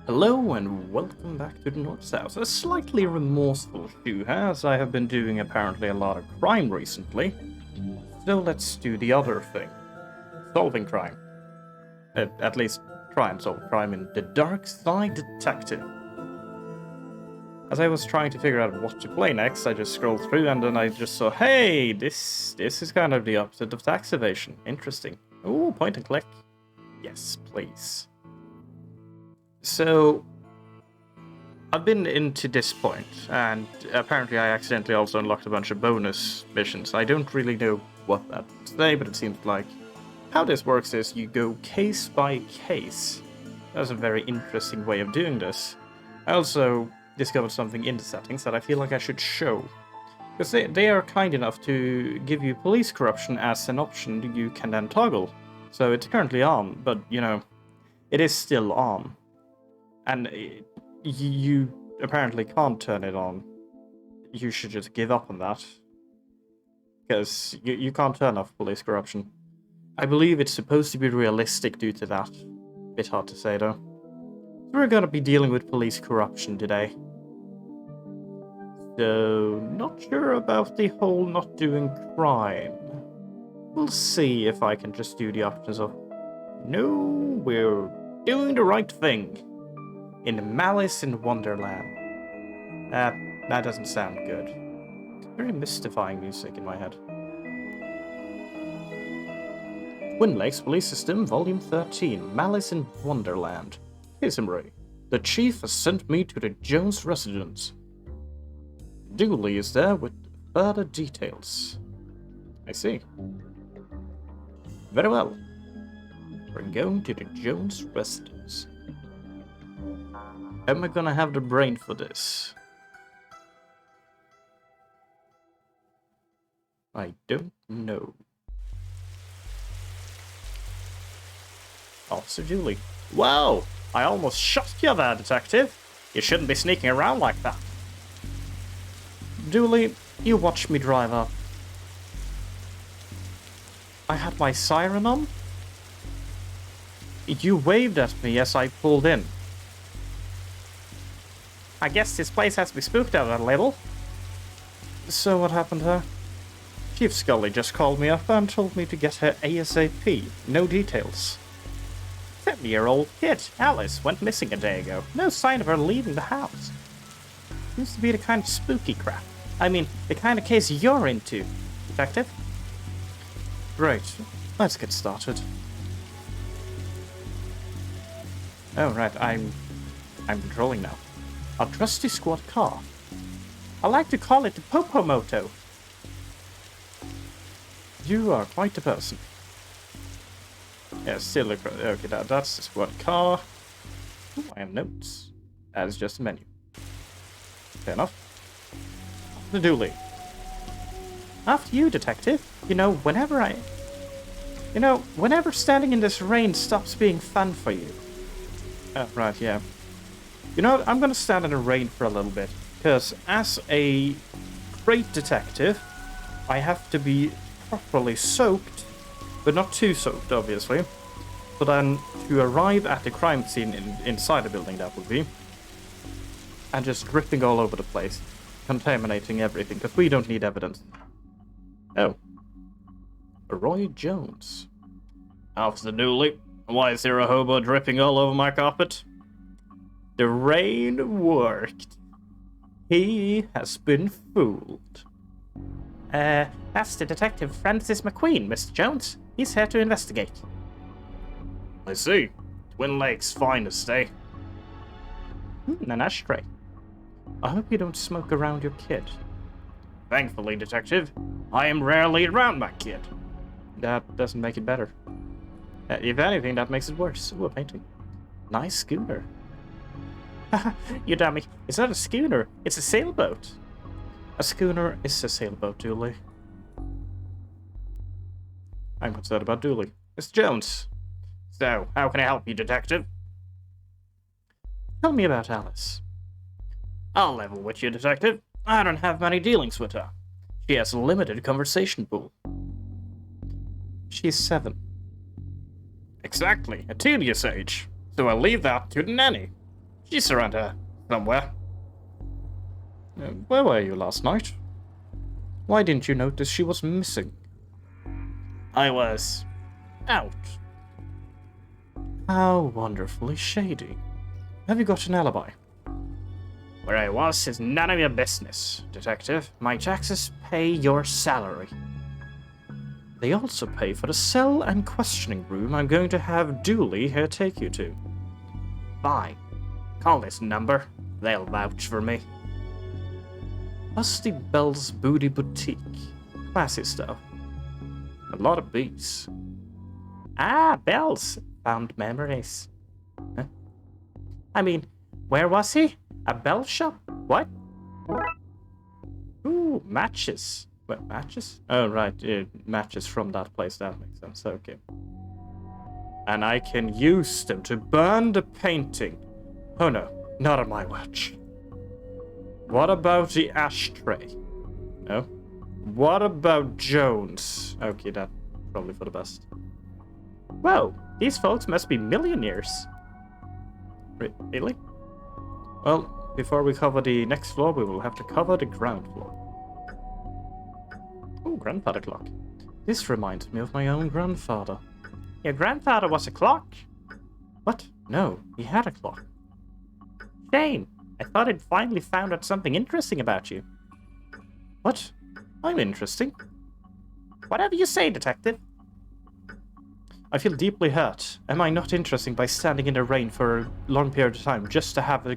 Hello and welcome back to the North South. A slightly remorseful shoe, as I have been doing apparently a lot of crime recently. So let's do the other thing. Solving crime. At least try and solve crime in the Darkside Detective. As I was trying to figure out what to play next, I just scrolled through and then I just saw, hey, this is kind of the opposite of tax evasion. Interesting. Ooh, point and click. Yes, please. So, I've been into this point, and apparently I accidentally also unlocked a bunch of bonus missions. I don't really know what that say, but it seems like how this works is you go case by case. That's a very interesting way of doing this. I also discovered something in the settings that I feel like I should show. Because they are kind enough to give you police corruption as an option you can then toggle. So it's currently on, but, you know, it is still on. And you apparently can't turn it on. You should just give up on that. Because you can't turn off police corruption. I believe it's supposed to be realistic due to that. Bit hard to say though. So we're gonna be dealing with police corruption today. So, not sure about the whole not doing crime. We'll see if I can just do the options of, no, we're doing the right thing. In Malice in Wonderland. That doesn't sound good. Very mystifying music in my head. Twin Lakes Police System, Volume 13, Malice in Wonderland. Kisumray. The chief has sent me to the Jones residence. Dooley is there with further details. I see. Very well. We're going to the Jones residence. Am I gonna have the brain for this? I don't know. Officer Dooley. Wow! I almost shot you there, Detective. You shouldn't be sneaking around like that. Dooley, you watched me drive up. I had my siren on. You waved at me as I pulled in. I guess this place has to be spooked out a little. So what happened here? Chief Scully just called me up and told me to get her ASAP. No details. 7-year-old kid, Alice, went missing a day ago. No sign of her leaving the house. Seems to be the kind of spooky crap. I mean, the kind of case you're into, Detective. Great. Let's get started. Oh, right. I'm controlling now. A trusty squad car. I like to call it the Popomoto. You are quite a person. Yeah, still okay, that's the squad car. Ooh, I have notes. That is just a menu. Fair enough. The Dooley. After you, Detective. Whenever standing in this rain stops being fun for you. Oh, right, yeah. I'm gonna stand in the rain for a little bit, because as a great detective, I have to be properly soaked, but not too soaked, obviously. So then, to arrive at the crime scene inside the building, that would be, and just dripping all over the place, contaminating everything, because we don't need evidence. Oh. Roy Jones. Officer Dooley, why is there a hobo dripping all over my carpet? The rain worked. He has been fooled. That's the Detective Francis McQueen, Mr. Jones. He's here to investigate. I see. Twin Lakes finest, eh? An ashtray. I hope you don't smoke around your kid. Thankfully, Detective, I am rarely around my kid. That doesn't make it better. If anything, that makes it worse. Ooh, a painting. Nice schooner. You dummy. It's not a schooner. It's a sailboat. A schooner is a sailboat, Dooley. And what's that about Dooley? It's Jones. So, how can I help you, Detective? Tell me about Alice. I'll level with you, Detective. I don't have many dealings with her. She has a limited conversation pool. She's 7. Exactly, a tedious age. So I'll leave that to the nanny. She's around here, somewhere. Where were you last night? Why didn't you notice she was missing? I was out. How wonderfully shady. Have you got an alibi? Where I was is none of your business, Detective. My taxes pay your salary. They also pay for the cell and questioning room I'm going to have Dooley here take you to. Fine. Call this number. They'll vouch for me. Busty Bell's Booty Boutique. Classy stuff. A lot of beats. Ah, bells. Found memories. Huh? I mean, where was he? A bell shop? What? Ooh, matches. What, matches? Oh, right. Matches from that place. That makes sense. Okay. And I can use them to burn the painting. Oh no, not on my watch. What about the ashtray? No? What about Jones? Okay, that's probably for the best. Whoa, these folks must be millionaires. Really? Well, before we cover the next floor, we will have to cover the ground floor. Oh, grandfather clock. This reminds me of my own grandfather. Your grandfather was a clock? What? No, he had a clock. Shame. I thought I'd finally found out something interesting about you. What? I'm interesting. Whatever you say, Detective. I feel deeply hurt. Am I not interesting by standing in the rain for a long period of time just to have a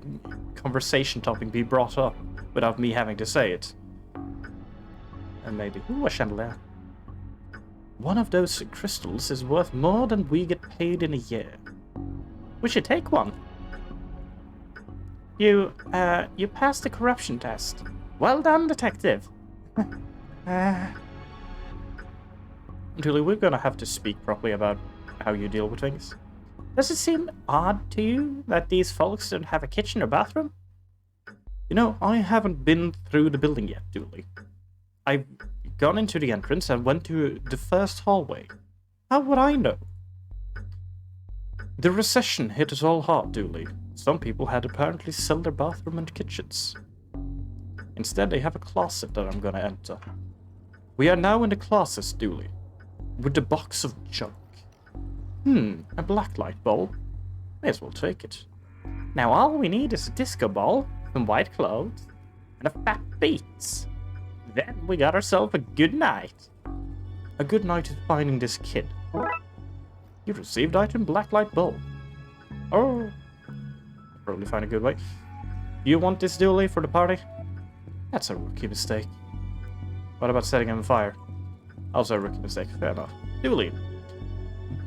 conversation topic be brought up without me having to say it? And maybe... Ooh, a chandelier. One of those crystals is worth more than we get paid in a year. We should take one. You passed the corruption test. Well done, Detective. Julie, we're gonna have to speak properly about how you deal with things. Does it seem odd to you that these folks don't have a kitchen or bathroom? You know, I haven't been through the building yet, Dooley. I've gone into the entrance and went to the first hallway. How would I know? The recession hit us all hard, Dooley. Some people had apparently sell their bathroom and kitchens. Instead, they have a closet that I'm gonna enter. We are now in the closet, Dooley, with the box of junk. A blacklight bulb. May as well take it. Now all we need is a disco ball, some white clothes, and a fat beats. Then we got ourselves a good night. A good night is finding this kid. You received item blacklight bulb. Oh, probably find a good way. You want this Dooley for the party? That's a rookie mistake. What about setting him on fire? Also a rookie mistake, fair enough. Dooley,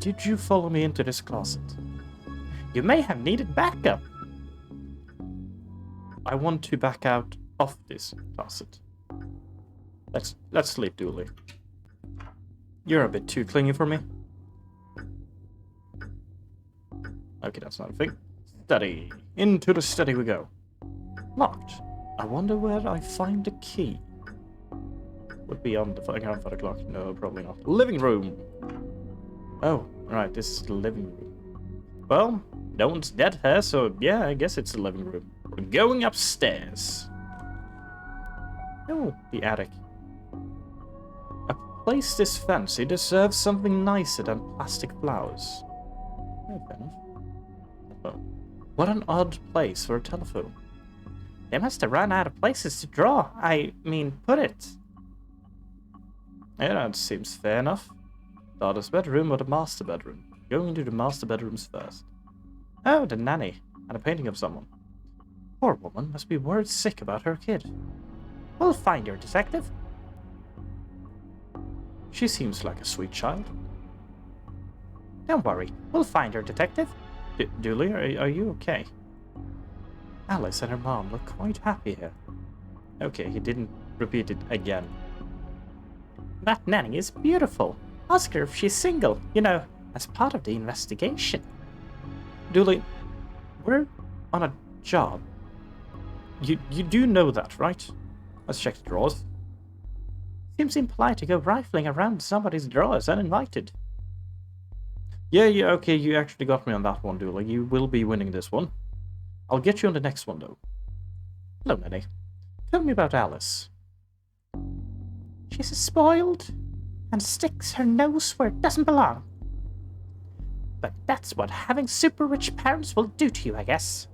did you follow me into this closet? You may have needed backup. I want to back out of this closet. Let's sleep, Dooley. You're a bit too clingy for me. Okay, that's not a thing. Study. Into the study we go. Locked. I wonder where I find the key. Would be on the grandfather clock. No, probably not. Living room. Oh, right, this is the living room. Well, no one's dead here, so yeah, I guess it's the living room. We're going upstairs. Oh, the attic. A place this fancy deserves something nicer than plastic flowers. Oh, fair enough. Oh, what an odd place for a telephone. They must have run out of places to draw. Put it. Yeah, that seems fair enough. Daughter's bedroom or the master bedroom? Going into the master bedrooms first. Oh, the nanny. And a painting of someone. Poor woman must be worried sick about her kid. We'll find her, detective. She seems like a sweet child. Don't worry, we'll find her, detective. Dooley, are you okay? Alice and her mom look quite happy here. Okay, he didn't repeat it again. That nanny is beautiful. Ask her if she's single, you know, as part of the investigation. Dooley, we're on a job. You do know that, right? Let's check the drawers. Seems impolite to go rifling around somebody's drawers uninvited. Yeah, okay, you actually got me on that one, Dooley. You will be winning this one. I'll get you on the next one, though. Hello, Nanny. Tell me about Alice. She's spoiled and sticks her nose where it doesn't belong. But that's what having super rich parents will do to you, I guess.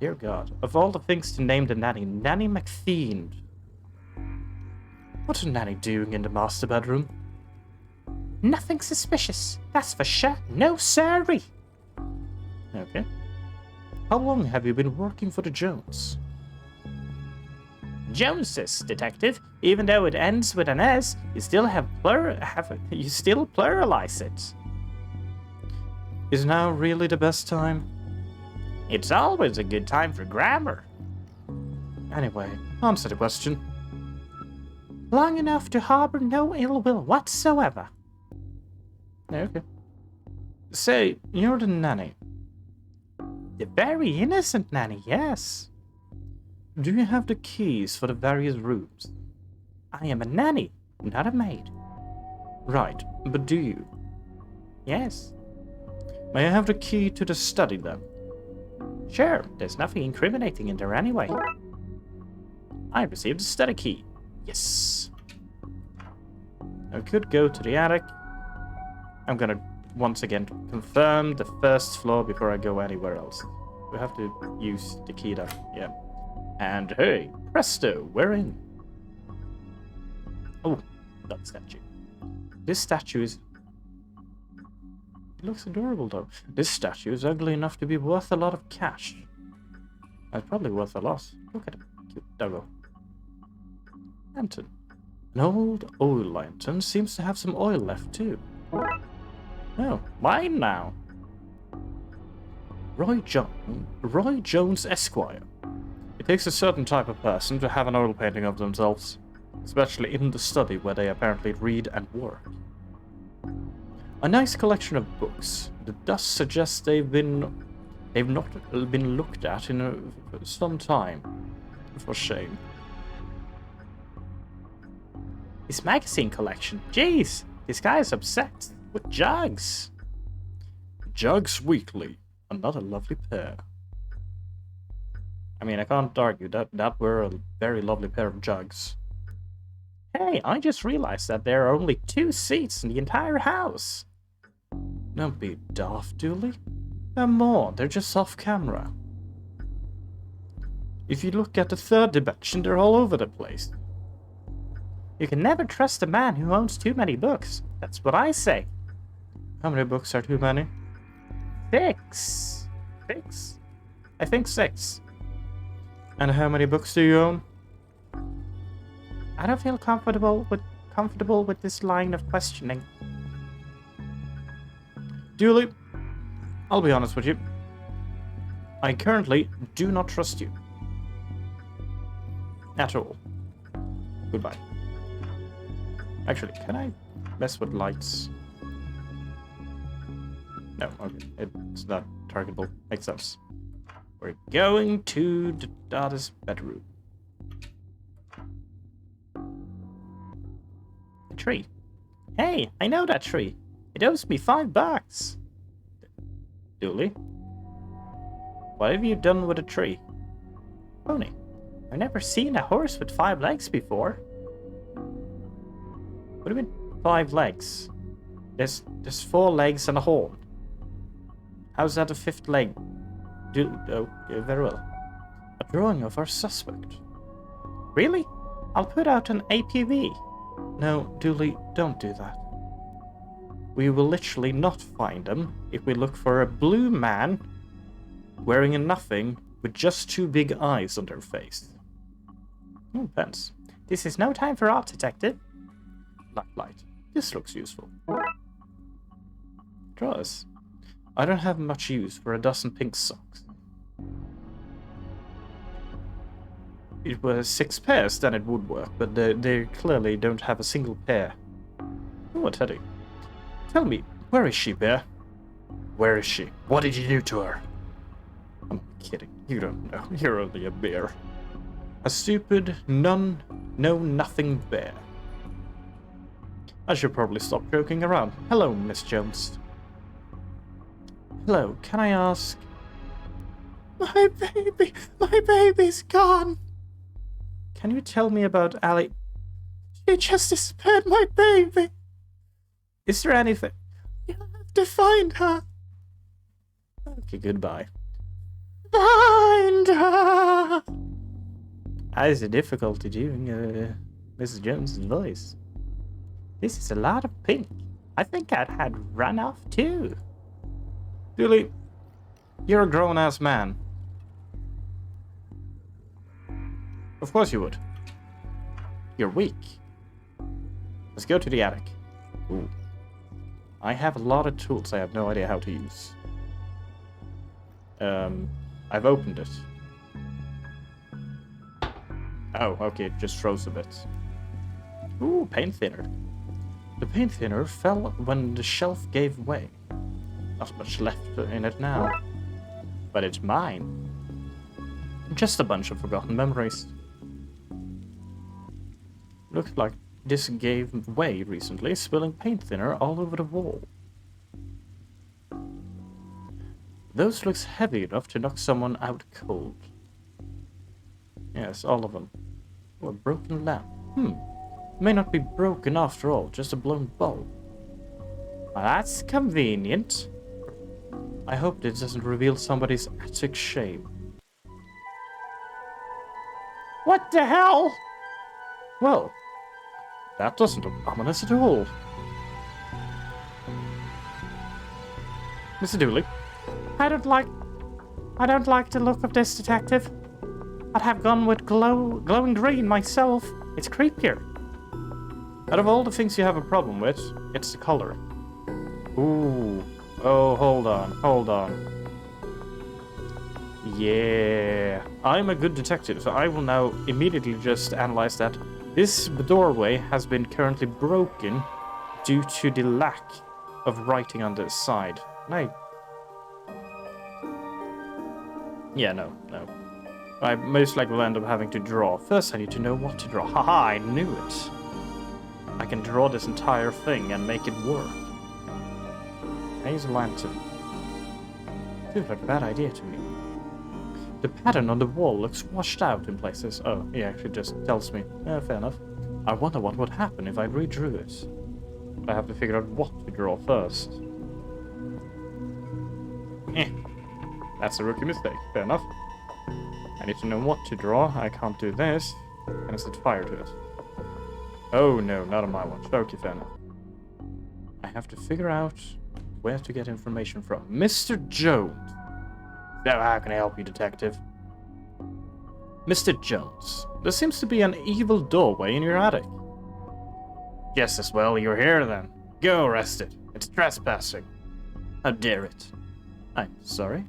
Dear God, of all the things to name the nanny, Nanny McPhee. What's a nanny doing in the master bedroom? Nothing suspicious, that's for sure. No sirree. Okay. How long have you been working for the Jones? Joneses, detective. Even though it ends with an S, you still pluralize it. Is now really the best time? It's always a good time for grammar. Anyway, answer the question. Long enough to harbor no ill will whatsoever. Okay. Say, you're the nanny. The very innocent nanny, yes. Do you have the keys for the various rooms? I am a nanny, not a maid. Right, but do you? Yes. May I have the key to the study, then? Sure, there's nothing incriminating in there anyway. I received the study key. Yes. I could go to the attic. I'm gonna once again confirm the first floor before I go anywhere else. We have to use the key then, yeah. And hey, presto, we're in. Oh, that statue. This statue is... It looks adorable though. This statue is ugly enough to be worth a lot of cash. It's probably worth a lot. Look at it. Cute doggo. Lantern. An old oil lantern seems to have some oil left too. Oh, mine now. Roy Jones Esquire. It takes a certain type of person to have an oil painting of themselves, especially in the study where they apparently read and work. A nice collection of books. The dust suggests they've not been looked at in some time. For shame. His magazine collection. Jeez, this guy is obsessed with jugs. Jugs Weekly. Another lovely pair. I mean, I can't argue that were a very lovely pair of jugs. Hey, I just realized that there are only 2 seats in the entire house. Don't be daft, Dooley. There are more, they're just off camera. If you look at the 3rd dimension, they're all over the place. You can never trust a man who owns too many books. That's what I say. How many books are too many? 6. 6? I think 6. And how many books do you own? I don't feel comfortable with this line of questioning. Dooley, I'll be honest with you. I currently do not trust you. At all. Goodbye. Actually, can I mess with lights? No, okay. It's not targetable. Makes sense. We're going to the daughter's bedroom. A tree. Hey, I know that tree. It owes me $5. Dooley? What have you done with a tree? Pony. I've never seen a horse with 5 legs before. What do you mean 5 legs? There's 4 legs and a horn. How's that a 5th leg? Okay, very well. A drawing of our suspect. Really? I'll put out an APV. No, Dooley, don't do that. we will literally not find them if we look for a blue man wearing a nothing with just two big eyes on their face. Oh, pens. This is no time for art, detective. Light. This looks useful. Drawers. I don't have much use for a dozen pink socks. It was 6 pairs, then it would work, but they clearly don't have a single pair. Oh, a teddy. Tell me, where is she, Bear? Where is she? What did you do to her? I'm kidding. You don't know. You're only a bear. A stupid, know-nothing bear. I should probably stop joking around. Hello, Miss Jones. Hello, can I ask... My baby's gone. Can you tell me about Allie? She just disappeared, my baby. Is there anything? You have to find her. Okay, goodbye. Find her. That is a difficulty doing Mrs. Jones' voice. This is a lot of pink. I think I'd had run off too. Julie, you're a grown-ass man. Of course you would. You're weak. Let's go to the attic. Ooh. I have a lot of tools I have no idea how to use. I've opened it. Oh, okay, it just froze a bit. Ooh, paint thinner. The paint thinner fell when the shelf gave way. Not much left in it now. But it's mine. Just a bunch of forgotten memories. Looks like this gave way recently, spilling paint thinner all over the wall. Those looks heavy enough to knock someone out cold. Yes, all of them. Oh, a broken lamp. May not be broken after all, just a blown bulb. Well, that's convenient. I hope this doesn't reveal somebody's attic shame. What the hell? Well, that doesn't look ominous at all. Mr. Dooley, I don't like the look of this, detective. I'd have gone with glowing green myself. It's creepier. Out of all the things you have a problem with, it's the color. Ooh. Oh, hold on. Yeah. I'm a good detective, so I will now immediately just analyze that. This doorway has been currently broken due to the lack of writing on this side. No. I most likely will end up having to draw. First, I need to know what to draw. Haha, I knew it. I can draw this entire thing and make it work. Here's a lantern. Seems like a bad idea to me. The pattern on the wall looks washed out in places. Oh, he actually just tells me. Fair enough. I wonder what would happen if I redrew it. I have to figure out what to draw first. That's a rookie mistake. Fair enough. I need to know what to draw. I can't do this. Can I set fire to it? Oh no, not on my watch. Okay, fair enough. I have to figure out where to get information from. Mr. Jones. Now, how can I help you, detective? Mr. Jones, there seems to be an evil doorway in your attic. Just as well you're here then. Go arrest it. It's trespassing. How dare it? I'm sorry.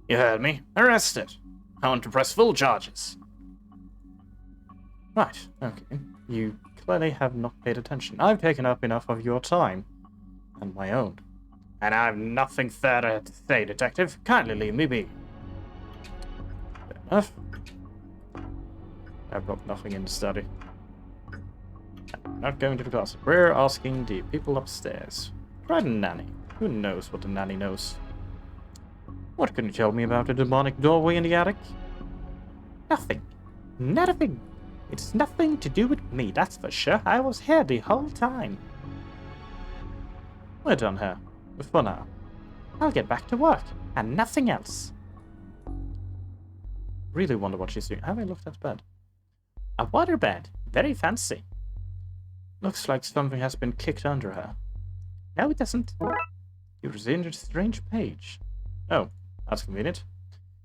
You heard me. Arrest it. I want to press full charges. Right, okay. You clearly have not paid attention. I've taken up enough of your time. And my own. And I have nothing further to say, detective. Kindly leave me be. Fair enough. I've got nothing in the study. I'm not going to the closet. We're asking the people upstairs. Try the nanny. Who knows what the nanny knows? What can you tell me about the demonic doorway in the attic? Nothing. Nothing. It's nothing to do with me, that's for sure. I was here the whole time. We're done here. For now. I'll get back to work. And nothing else. Really wonder what she's doing. Have I looked at the bed? A water bed. Very fancy. Looks like something has been kicked under her. No, it doesn't. You've seen a strange page. Oh, that's convenient.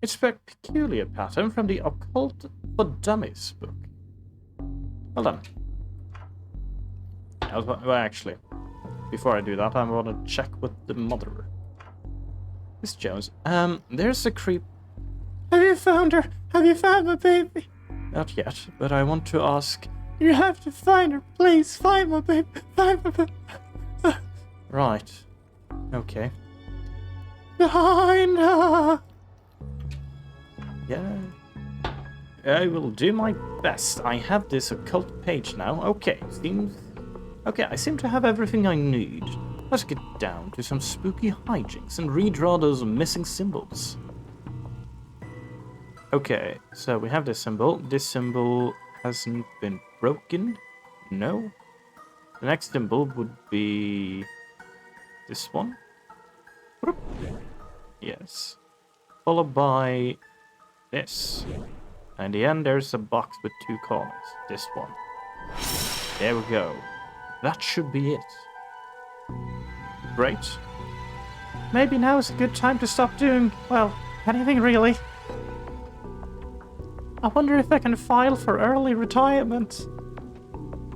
It's a peculiar pattern from the Occult for Dummies book. Well done. Well, actually, before I do that, I want to check with the mother. Miss Jones, there's a creep. Have you found her? Have you found my baby? Not yet, but I want to ask. You have to find her, please. Find my baby. Find my baby. Right. Okay. Find her. Yeah. I will do my best. I have this occult page now. Okay, I seem to have everything I need. Let's get down to some spooky hijinks and redraw those missing symbols. Okay, so we have this symbol. This symbol hasn't been broken. No. The next symbol would be this one. Yes. Followed by this. And in the end, there's a box with 2 corners. This one. There we go. That should be it. Great. Maybe now is a good time to stop doing, well, anything really. I wonder if I can file for early retirement.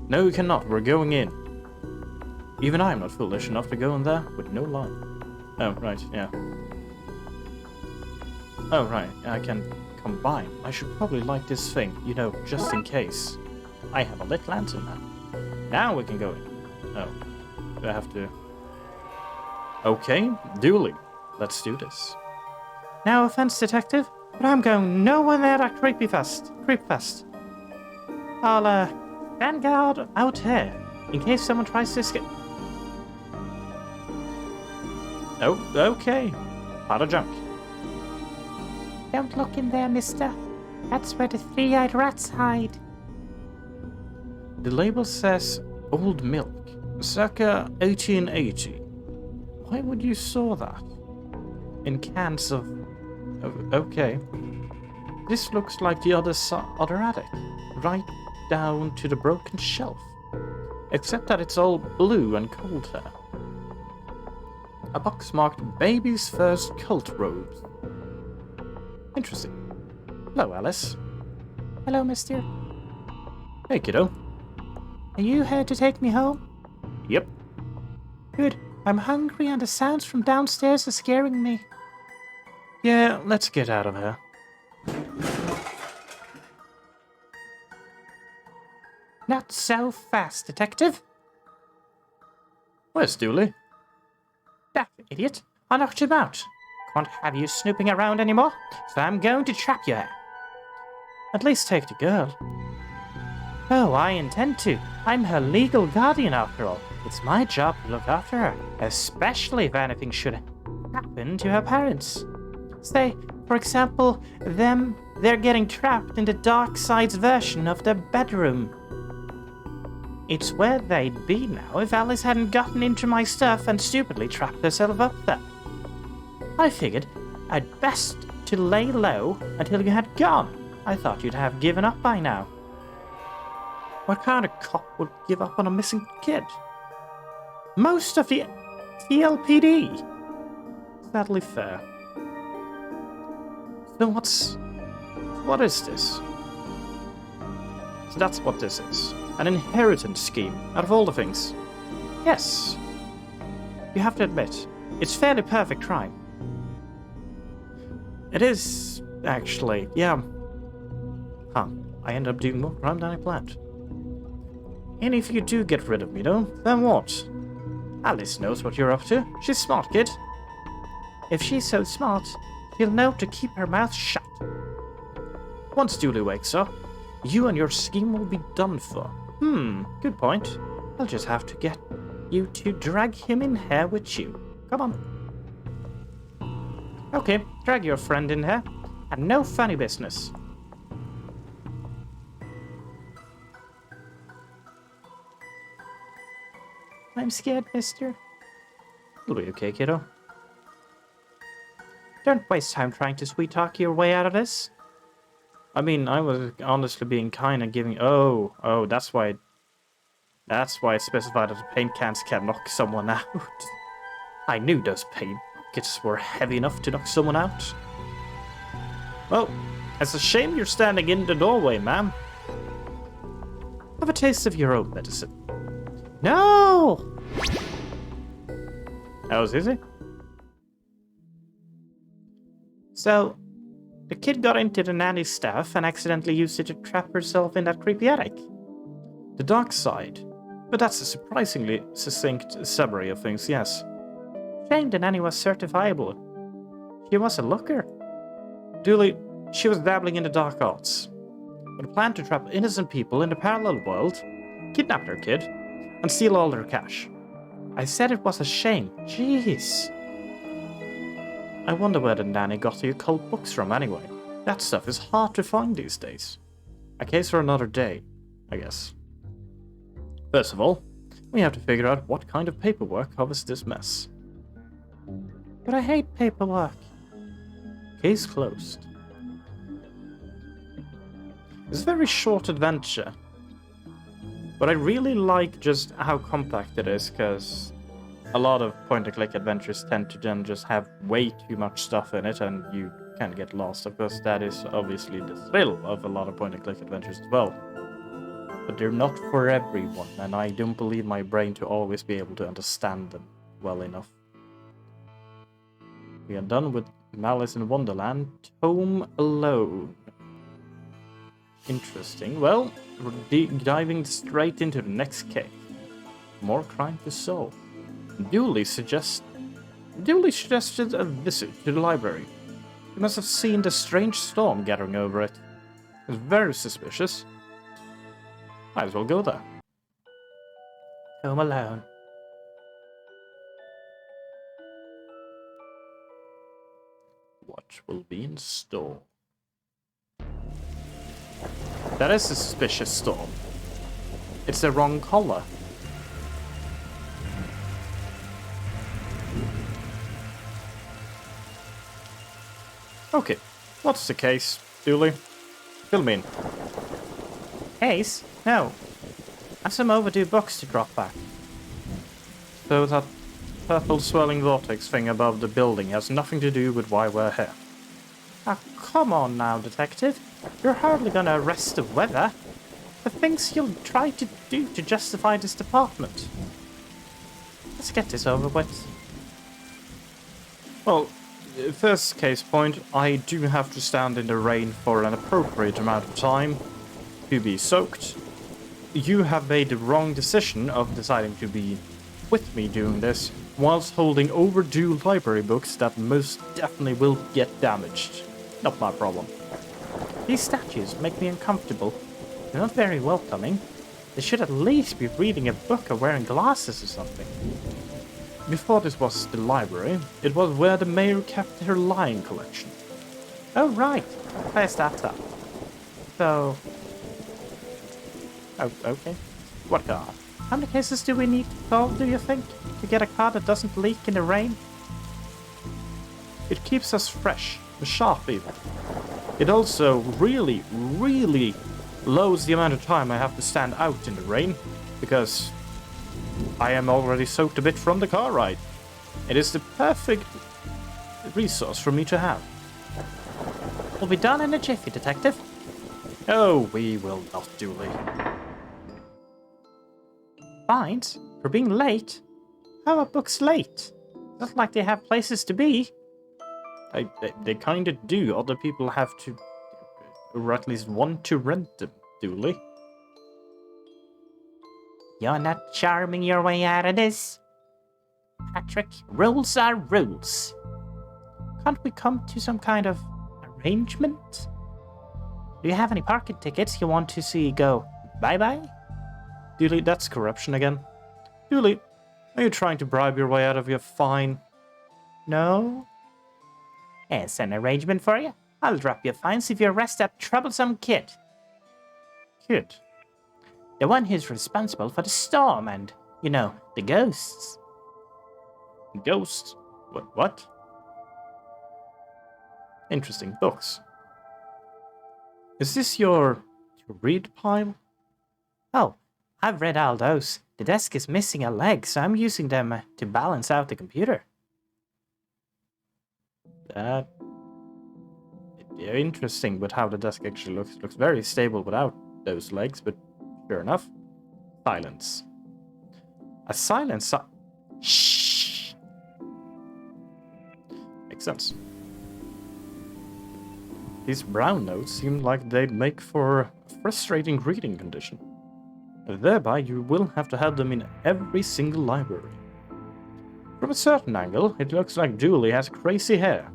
No, you cannot. We're going in. Even I'm not foolish enough to go in there with no line. Oh, right, yeah. Oh, right, I can combine. I should probably light this thing, you know, just in case. I have a lit lantern now. Now we can go in. Oh, do I have to... Okay, duly. Let's do this. No offense, Detective, but I'm going nowhere near that creepfest. I'll, stand guard out here, in case someone tries to escape. Oh, okay. Part of junk. Don't look in there, mister. That's where the 3-eyed rats hide. The label says old milk, circa 1880. Why would you store that? In cans of... Okay. This looks like the other attic. Right down to the broken shelf. Except that it's all blue and cold here. A box marked Baby's First Cult Robes. Interesting. Hello, Alice. Hello, mister. Hey, kiddo. Are you here to take me home? Yep. Good. I'm hungry and the sounds from downstairs are scaring me. Yeah, let's get out of here. Not so fast, Detective. Where's Dooley? That idiot. I knocked him out. Can't have you snooping around anymore, so I'm going to trap you here. At least take the girl. Oh, I intend to. I'm her legal guardian after all. It's my job to look after her, especially if anything should happen to her parents. Say, for example, they're getting trapped in the Darkside's version of their bedroom. It's where they'd be now if Alice hadn't gotten into my stuff and stupidly trapped herself up there. I figured I'd best to lay low until you had gone. I thought you'd have given up by now. What kind of cop would give up on a missing kid? Most of the LPD. Sadly fair. So what is this? So that's what this is. An inheritance scheme, out of all the things. Yes. You have to admit, it's fairly perfect crime. It is, actually, yeah. Huh, I end up doing more crime than I planned. And if you do get rid of me, though, then what? Alice knows what you're up to. She's smart, kid. If she's so smart, she'll know to keep her mouth shut. Once Dooley wakes up, you and your scheme will be done for. Good point. I'll just have to get you to drag him in here with you. Come on. Okay, drag your friend in here. And no funny business. I'm scared, mister. You'll be okay, kiddo. Don't waste time trying to sweet-talk your way out of this. I mean, I was honestly being kind and giving... Oh, that's why That's why I specified that the paint cans can knock someone out. I knew those paint buckets were heavy enough to knock someone out. Well, it's a shame you're standing in the doorway, ma'am. Have a taste of your own medicine. No! That was easy. So, the kid got into the nanny's stuff and accidentally used it to trap herself in that creepy attic. The dark side. But that's a surprisingly succinct summary of things, yes. Shame the nanny was certifiable. She was a looker. Duly, she was dabbling in the dark arts. With a plan to trap innocent people in the parallel world, kidnap their kid, and steal all their cash. I said it was a shame. Jeez. I wonder where the nanny got the occult books from anyway. That stuff is hard to find these days. A case for another day, I guess. First of all, we have to figure out what kind of paperwork covers this mess. But I hate paperwork. Case closed. It's a very short adventure. But I really like just how compact it is, because a lot of point-and-click adventures tend to then just have way too much stuff in it, and you can get lost. Of course, that is obviously the thrill of a lot of point-and-click adventures as well. But they're not for everyone, and I don't believe my brain to always be able to understand them well enough. We are done with Malice in Wonderland. Tome alone. Interesting. Well, we're diving straight into the next case. More crime to solve. Duly suggested a visit to the library. You must have seen the strange storm gathering over it. It's very suspicious. Might as well go there. Home alone. What will be in store? That is a suspicious storm. It's the wrong color. Okay, what's the case, Dooley? Fill me in. Case? No. I have some overdue books to drop back. So that purple swirling vortex thing above the building has nothing to do with why we're here. Ah, come on now, Detective. You're hardly gonna arrest the weather. The things you'll try to do to justify this department. Let's get this over with. Well, first case point, I do have to stand in the rain for an appropriate amount of time to be soaked. You have made the wrong decision of deciding to be with me doing this, whilst holding overdue library books that most definitely will get damaged. Not my problem. These statues make me uncomfortable. They're not very welcoming. They should at least be reading a book or wearing glasses or something. Before this was the library, it was where the mayor kept her lion collection. Oh right, where's that up? So... Oh, okay. What car? How many cases do we need to solve, do you think, to get a car that doesn't leak in the rain? It keeps us fresh, and sharp even. It also really, really lowers the amount of time I have to stand out in the rain, because I am already soaked a bit from the car ride. It is the perfect resource for me to have. We'll be done in a jiffy, Detective. Oh, we will not, Dooley. Fines? For being late? How are books late? Not like they have places to be. They kind of do. Other people have to, or at least want to rent them, Dooley. You're not charming your way out of this. Patrick, rules are rules. Can't we come to some kind of arrangement? Do you have any parking tickets you want to see go bye-bye? Dooley, that's corruption again. Dooley, are you trying to bribe your way out of your fine? No? It's an arrangement for you. I'll drop your fines if you arrest that troublesome kid. Kid? The one who's responsible for the storm and, you know, the ghosts. Ghosts? What? Interesting. Books. Is this your read pile? Oh, I've read all those. The desk is missing a leg, so I'm using them to balance out the computer. That... Yeah, interesting, but how the desk actually looks. Looks very stable without those legs, but sure enough. Silence. A silence... Shh! Makes sense. These brown notes seem like they'd make for a frustrating reading condition. Thereby, you will have to have them in every single library. From a certain angle, it looks like Julie has crazy hair.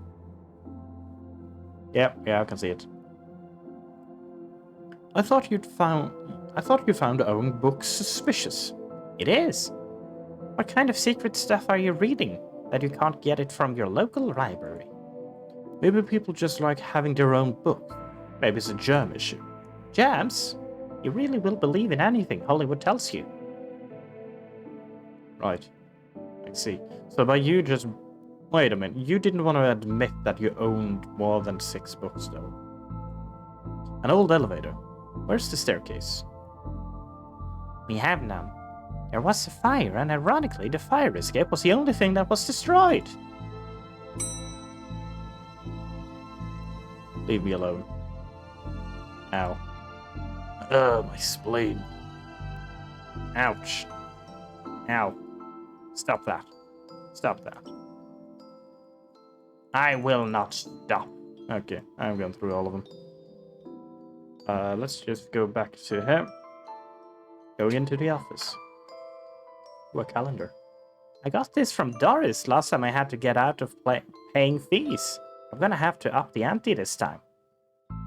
Yeah, I can see it. I thought you found owning books suspicious. It is. What kind of secret stuff are you reading that you can't get it from your local library? Maybe people just like having their own book. Maybe it's a germ issue. Germs? You really will believe in anything Hollywood tells you. Right. I see. So by you just... Wait a minute. You didn't want to admit that you owned more than 6 books, though. An old elevator. Where's the staircase? We have none. There was a fire, and ironically, the fire escape was the only thing that was destroyed. Leave me alone. Ow. Ugh, my spleen. Ouch. Ow. Stop that. Stop that. I will not stop. Okay, I'm going through all of them. Let's just go back to him. Going into the office. Ooh, a calendar. I got this from Doris last time I had to get out of paying fees. I'm gonna have to up the ante this time.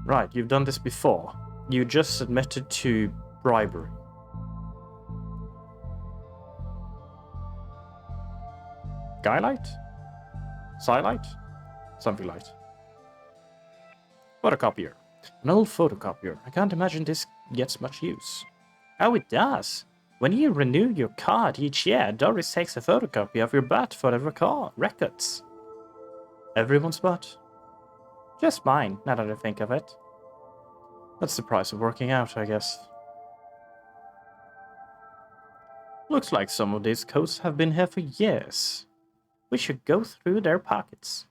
Right, you've done this before. You just admitted to bribery. Skylight? Skylight? Something light. Photocopier. An old photocopier. I can't imagine this gets much use. Oh, it does. When you renew your card each year, Doris takes a photocopy of your butt for the records. Everyone's butt? Just mine, now that I think of it. That's the price of working out, I guess. Looks like some of these coats have been here for years. We should go through their pockets.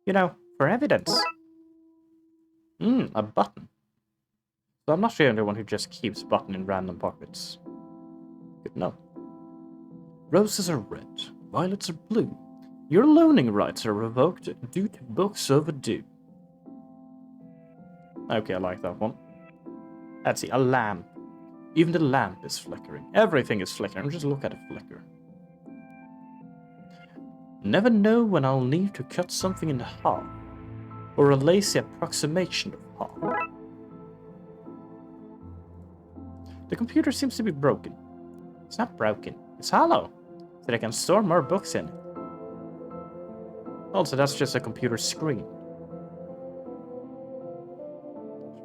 You know, for evidence. A button. So I'm not the only one who just keeps button in random pockets. Good to know. Roses are red, violets are blue. Your loaning rights are revoked due to books overdue. Okay, I like that one. Let's see, a lamp. Even the lamp is flickering. Everything is flickering. Just look at it flicker. Never know when I'll need to cut something in half, or a lazy approximation of half. The computer seems to be broken. It's not broken. It's hollow, so I can store more books in it. Also, that's just a computer screen.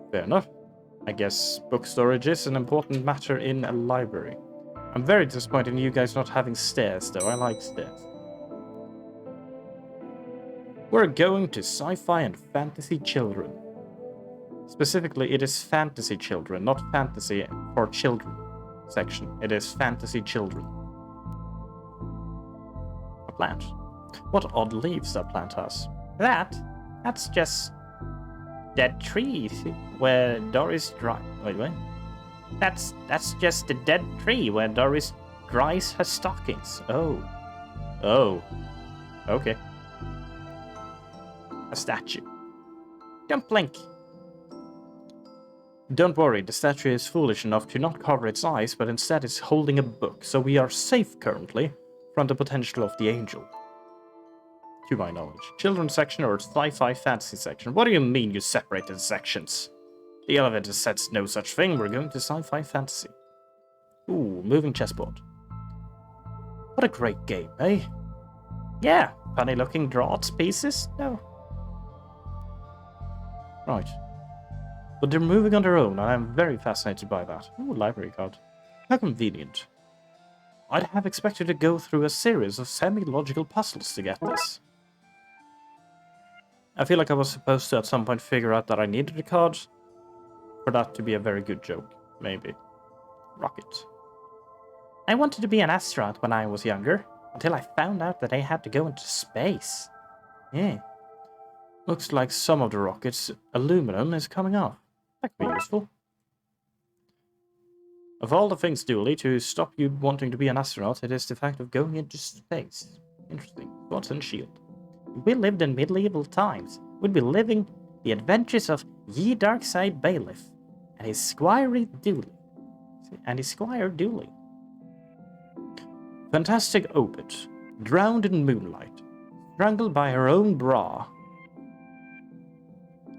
Fair enough. I guess book storage is an important matter in a library. I'm very disappointed in you guys not having stairs, though. I like stairs. We're going to sci-fi and fantasy children. Specifically, it is fantasy children, not fantasy for children section. It is fantasy children. A plant. What odd leaves that plant has. That's just dead trees where Doris dry. Wait. That's just the dead tree where Doris dries her stockings. Oh. Okay. A statue. Don't blink. Don't worry, the statue is foolish enough to not cover its eyes, but instead is holding a book, so we are safe currently from the potential of the angel. To my knowledge. Children's section or sci-fi fantasy section? What do you mean you separated sections? The elevator says no such thing, we're going to sci-fi fantasy. Ooh, moving chessboard. What a great game, eh? Yeah, funny looking draughts pieces? No. Right. But they're moving on their own, and I'm very fascinated by that. Ooh, library card. How convenient. I'd have expected to go through a series of semi-logical puzzles to get this. I feel like I was supposed to at some point figure out that I needed a card for that to be a very good joke, maybe. rocket. I wanted to be an astronaut when I was younger, until I found out that I had to go into space. Yeah. Looks like some of the rocket's aluminum is coming off. That could be useful. Of all the things, Dooley, to stop you wanting to be an astronaut, it is the fact of going into space. Interesting. What's in S.H.I.E.L.D.? We lived in medieval times. We'd be living the adventures of ye Darkside Bailiff and his squire Dooley. Fantastic Obit. Drowned in moonlight. Strangled by her own bra.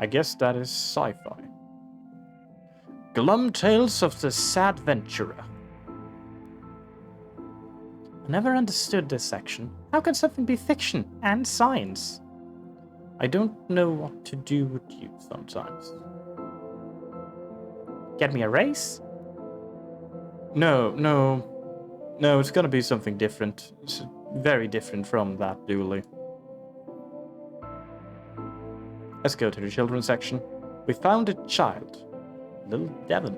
I guess that is sci-fi. Glum Tales of the Sad Venturer. I never understood this section. How can something be fiction and science? I don't know what to do with you sometimes. Get me a race? No, it's gonna be something different. It's very different from that, Dooley. Let's go to the children's section. We found a child. Little Devon.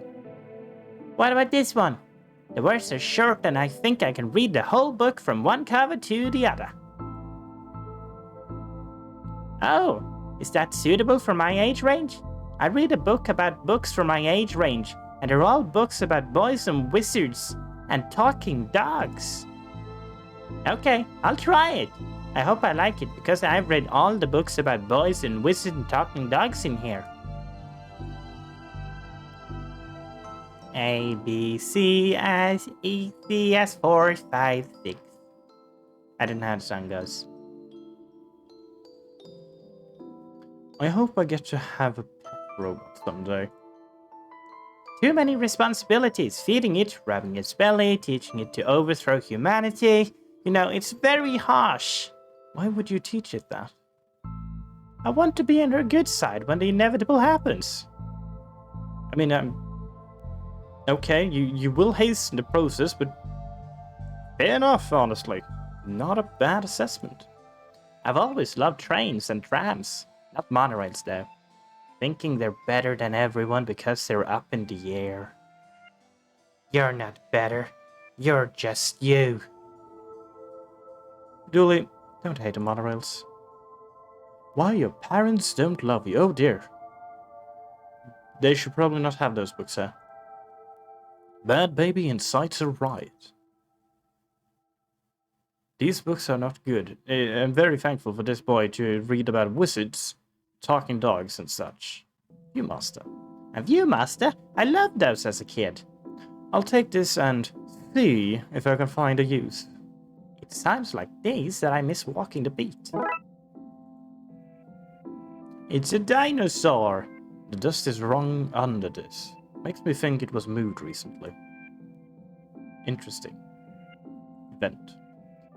What about this one? The words are short and I think I can read the whole book from one cover to the other. Oh, is that suitable for my age range? I read a book about books for my age range, and they're all books about boys and wizards and talking dogs. Okay, I'll try it. I hope I like it because I've read all the books about boys and wizards and talking dogs in here. A, B, C, S, E, C, S, 4, 5, 6. I don't know how the song goes. I hope I get to have a pet robot someday. Too many responsibilities. Feeding it, rubbing its belly, teaching it to overthrow humanity. You know, it's very harsh. Why would you teach it that? I want to be on her good side when the inevitable happens. I mean, okay, you will hasten the process, but fair enough, honestly. Not a bad assessment. I've always loved trains and trams, not monorails though. Thinking they're better than everyone because they're up in the air. You're not better. You're just you. Dooley, don't hate the monorails. Why your parents don't love you, oh dear. They should probably not have those books, huh? Bad Baby incites a riot. These books are not good. I'm very thankful for this boy to read about wizards, talking dogs and such. Viewmaster. A Viewmaster? I loved those as a kid. I'll take this and see if I can find a use. It's times like these that I miss walking the beat. It's a dinosaur! The dust is wrong under this. Makes me think it was moved recently. Interesting. Vent.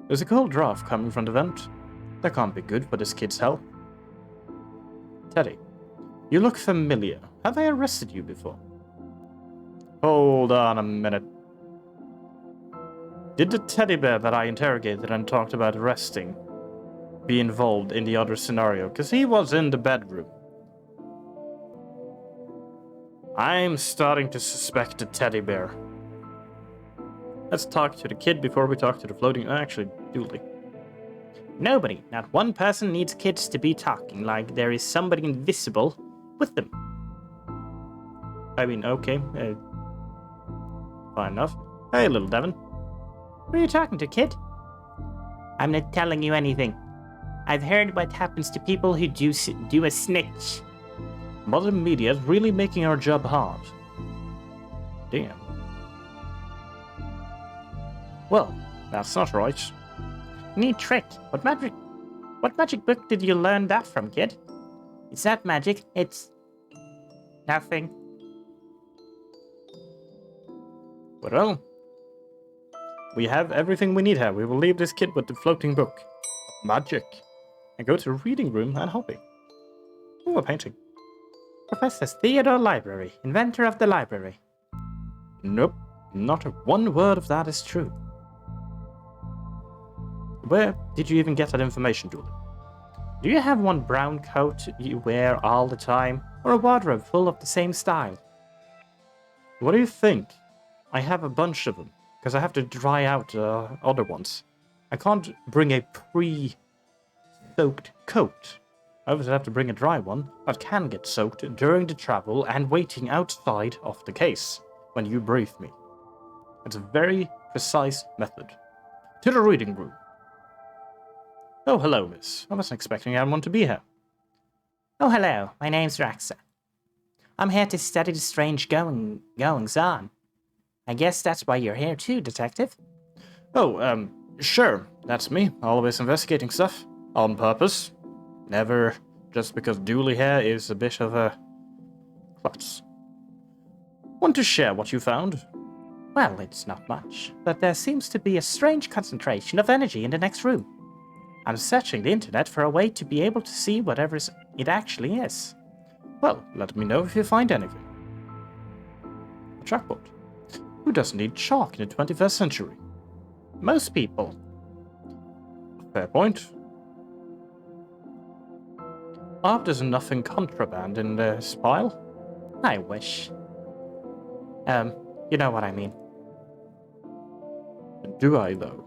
There's a cold draft coming from the vent. That can't be good for this kid's health. Teddy. You look familiar. Have I arrested you before? Hold on a minute. Did the teddy bear that I interrogated and talked about arresting be involved in the other scenario? Because he was in the bedroom. I'm starting to suspect the teddy bear. Let's talk to the kid before we talk to the floating... Actually, Dooley. Nobody, not one person needs kids to be talking like there is somebody invisible with them. I mean, okay. Fine enough. Hey, little Devon. Who are you talking to, kid? I'm not telling you anything. I've heard what happens to people who do a snitch. Modern media is really making our job hard. Damn. Well, that's not right. Neat trick. What magic book did you learn that from, kid? It's not magic, it's... nothing. Well, we have everything we need here. We will leave this kid with the floating book. Magic. And go to the reading room and hobby. Ooh, a painting. Professor Theodore Library, inventor of the library. Nope, not one word of that is true. Where did you even get that information, Dooley? Do you have one brown coat you wear all the time, or a wardrobe full of the same style? What do you think? I have a bunch of them, because I have to dry out other ones. I can't bring a pre-soaked coat. I obviously have to bring a dry one that can get soaked during the travel and waiting outside of the case when you brief me. It's a very precise method. To the reading room. Oh, hello, miss. I wasn't expecting anyone to be here. Oh, hello. My name's Raxa. I'm here to study the strange goings-on. I guess that's why you're here too, Detective. Oh, sure. That's me. Always investigating stuff. On purpose. Never just because Dooley here is a bit of a klutz. Want to share what you found? Well, it's not much, but there seems to be a strange concentration of energy in the next room. I'm searching the internet for a way to be able to see whatever it actually is. Well, let me know if you find anything. A chalkboard. Who doesn't need chalk in the 21st century? Most people. Fair point. I hope there's nothing contraband in this pile. I wish. You know what I mean. Do I, though?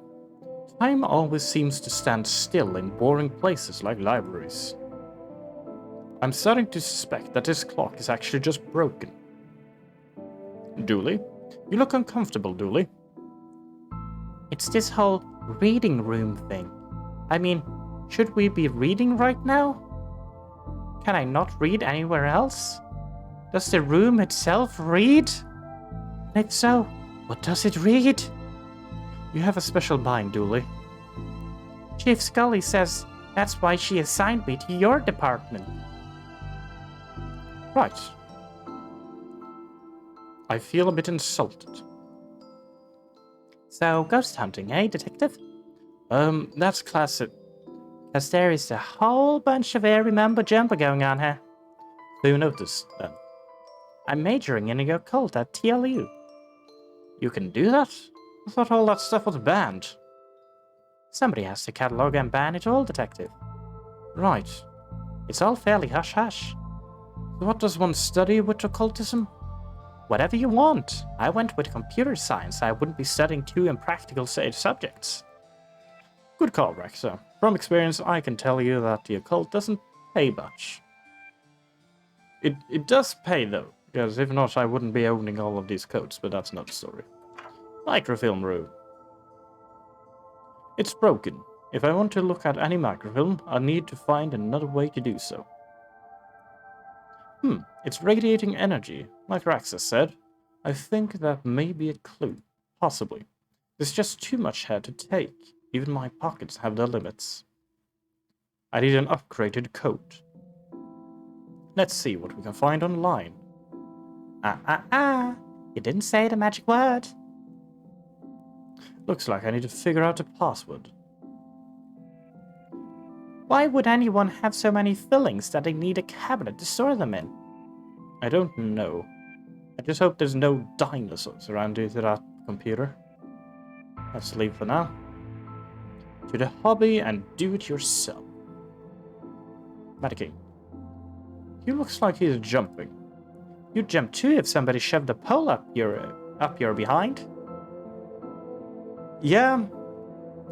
Time always seems to stand still in boring places like libraries. I'm starting to suspect that this clock is actually just broken. Dooley? You look uncomfortable, Dooley. It's this whole reading room thing. I mean, should we be reading right now? Can I not read anywhere else? Does the room itself read? And if so, what does it read? You have a special mind, Dooley. Chief Scully says that's why she assigned me to your department. Right. I feel a bit insulted. So, ghost hunting, eh, Detective? That's classic. Because there is a whole bunch of airy mumbo-jumbo going on here. So you noticed, then? I'm majoring in the occult at TLU. You can do that? I thought all that stuff was banned. Somebody has to catalogue and ban it all, Detective. Right. It's all fairly hush-hush. So what does one study with occultism? Whatever you want. I went with computer science. I wouldn't be studying two impractical subjects. Good call, Raxa. From experience, I can tell you that the occult doesn't pay much. It does pay, though, because if not, I wouldn't be owning all of these coats, but that's not the story. Microfilm room. It's broken. If I want to look at any microfilm, I need to find another way to do so. It's radiating energy, like Raxa said. I think that may be a clue. Possibly. There's just too much here to take. Even my pockets have their limits. I need an upgraded coat. Let's see what we can find online. You didn't say the magic word. Looks like I need to figure out a password. Why would anyone have so many fillings that they need a cabinet to store them in? I don't know. I just hope there's no dinosaurs around here to that computer. Let's leave for now. To the hobby and do it yourself. Medicaid. He looks like he's jumping. You'd jump too if somebody shoved a pole up your behind. Yeah,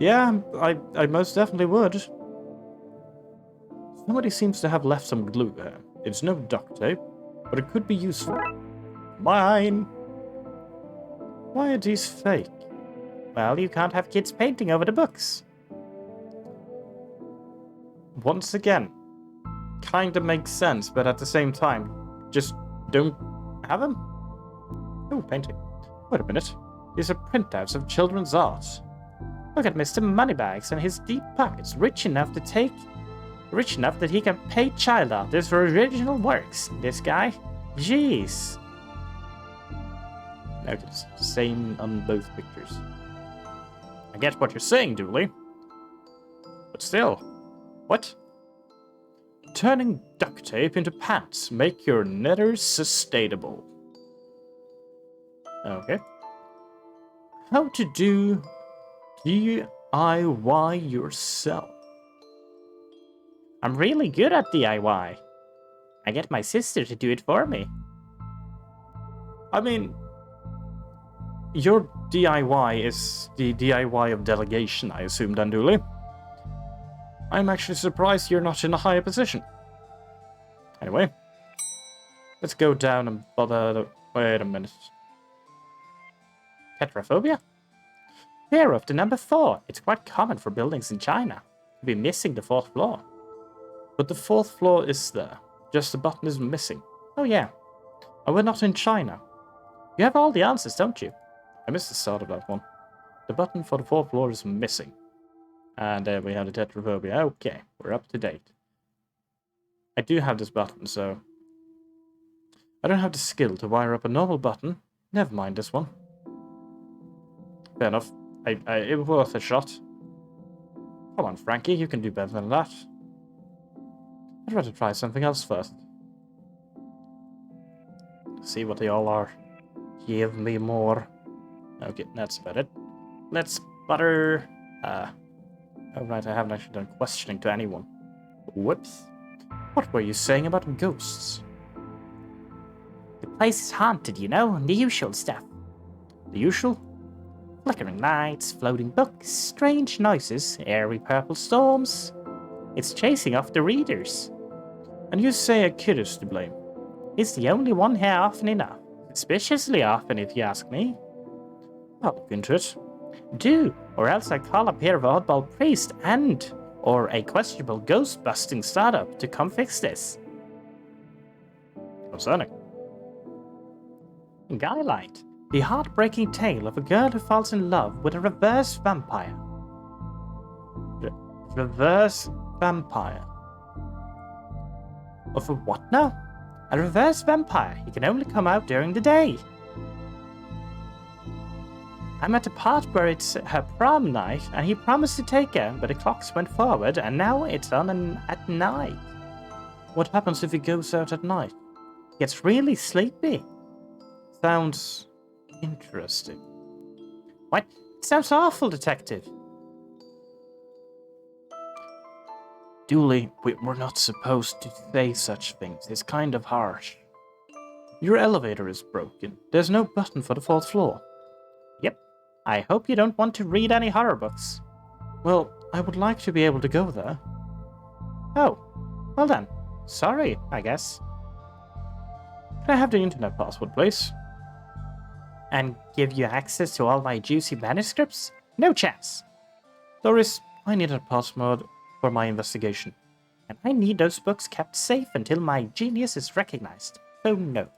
I most definitely would. Somebody seems to have left some glue there. It's no duct tape, but it could be useful. Mine! Why are these fake? Well, you can't have kids painting over the books. Once again, kinda makes sense, but at the same time, just don't have them? Oh, painting. Wait a minute. These are printouts of children's art. Look at Mr. Moneybags and his deep pockets, rich enough that he can pay child artists for original works. This guy? Jeez. Okay, it's the same on both pictures. I get what you're saying, Dooley. But still, what? Turning duct tape into pants make your knitters sustainable. Okay. How to do DIY yourself. I'm really good at DIY. I get my sister to do it for me. I mean, Your DIY is the DIY of delegation, I assume, Danduli. I'm actually surprised you're not in a higher position. Anyway, let's go down and bother the... Wait a minute. Tetraphobia? Fear of the number 4. It's quite common for buildings in China to be missing the 4th floor. But the 4th floor is there. Just the button is missing. Oh yeah. And we're not in China. You have all the answers, don't you? I missed the start of that one. The button for the 4th floor is missing. And there we have the tetraphobia. Okay, we're up to date. I do have this button, so... I don't have the skill to wire up a normal button. Never mind this one. Fair enough. It was worth a shot. Come on, Frankie, you can do better than that. I'd rather try something else first. See what they all are. Give me more. Okay, that's about it. Let's butter... Oh right, I haven't actually done questioning to anyone. Whoops. What were you saying about ghosts? The place is haunted, you know, the usual stuff. The usual? Flickering lights, floating books, strange noises, airy purple storms. It's chasing off the readers. And you say a kid is to blame? He's the only one here often enough. Suspiciously often, if you ask me. I'll look into it. Do, or else I call up here of oddball priest or a questionable ghost-busting startup to come fix this. Concerning. Skylight, the heartbreaking tale of a girl who falls in love with a reverse vampire. Reverse vampire? Of a what now? A reverse vampire. He can only come out during the day. I'm at the part where it's her prom night, and he promised to take her, but the clocks went forward, and now it's on at night. What happens if he goes out at night? He gets really sleepy. Sounds interesting. What? It sounds awful, Detective. Dooley, we're not supposed to say such things. It's kind of harsh. Your elevator is broken. There's no button for the 4th floor. Yep. I hope you don't want to read any horror books. Well, I would like to be able to go there. Oh, well then. Sorry, I guess. Can I have the internet password, please? And give you access to all my juicy manuscripts? No chance. Doris, I need a password for my investigation. And I need those books kept safe until my genius is recognized. So no.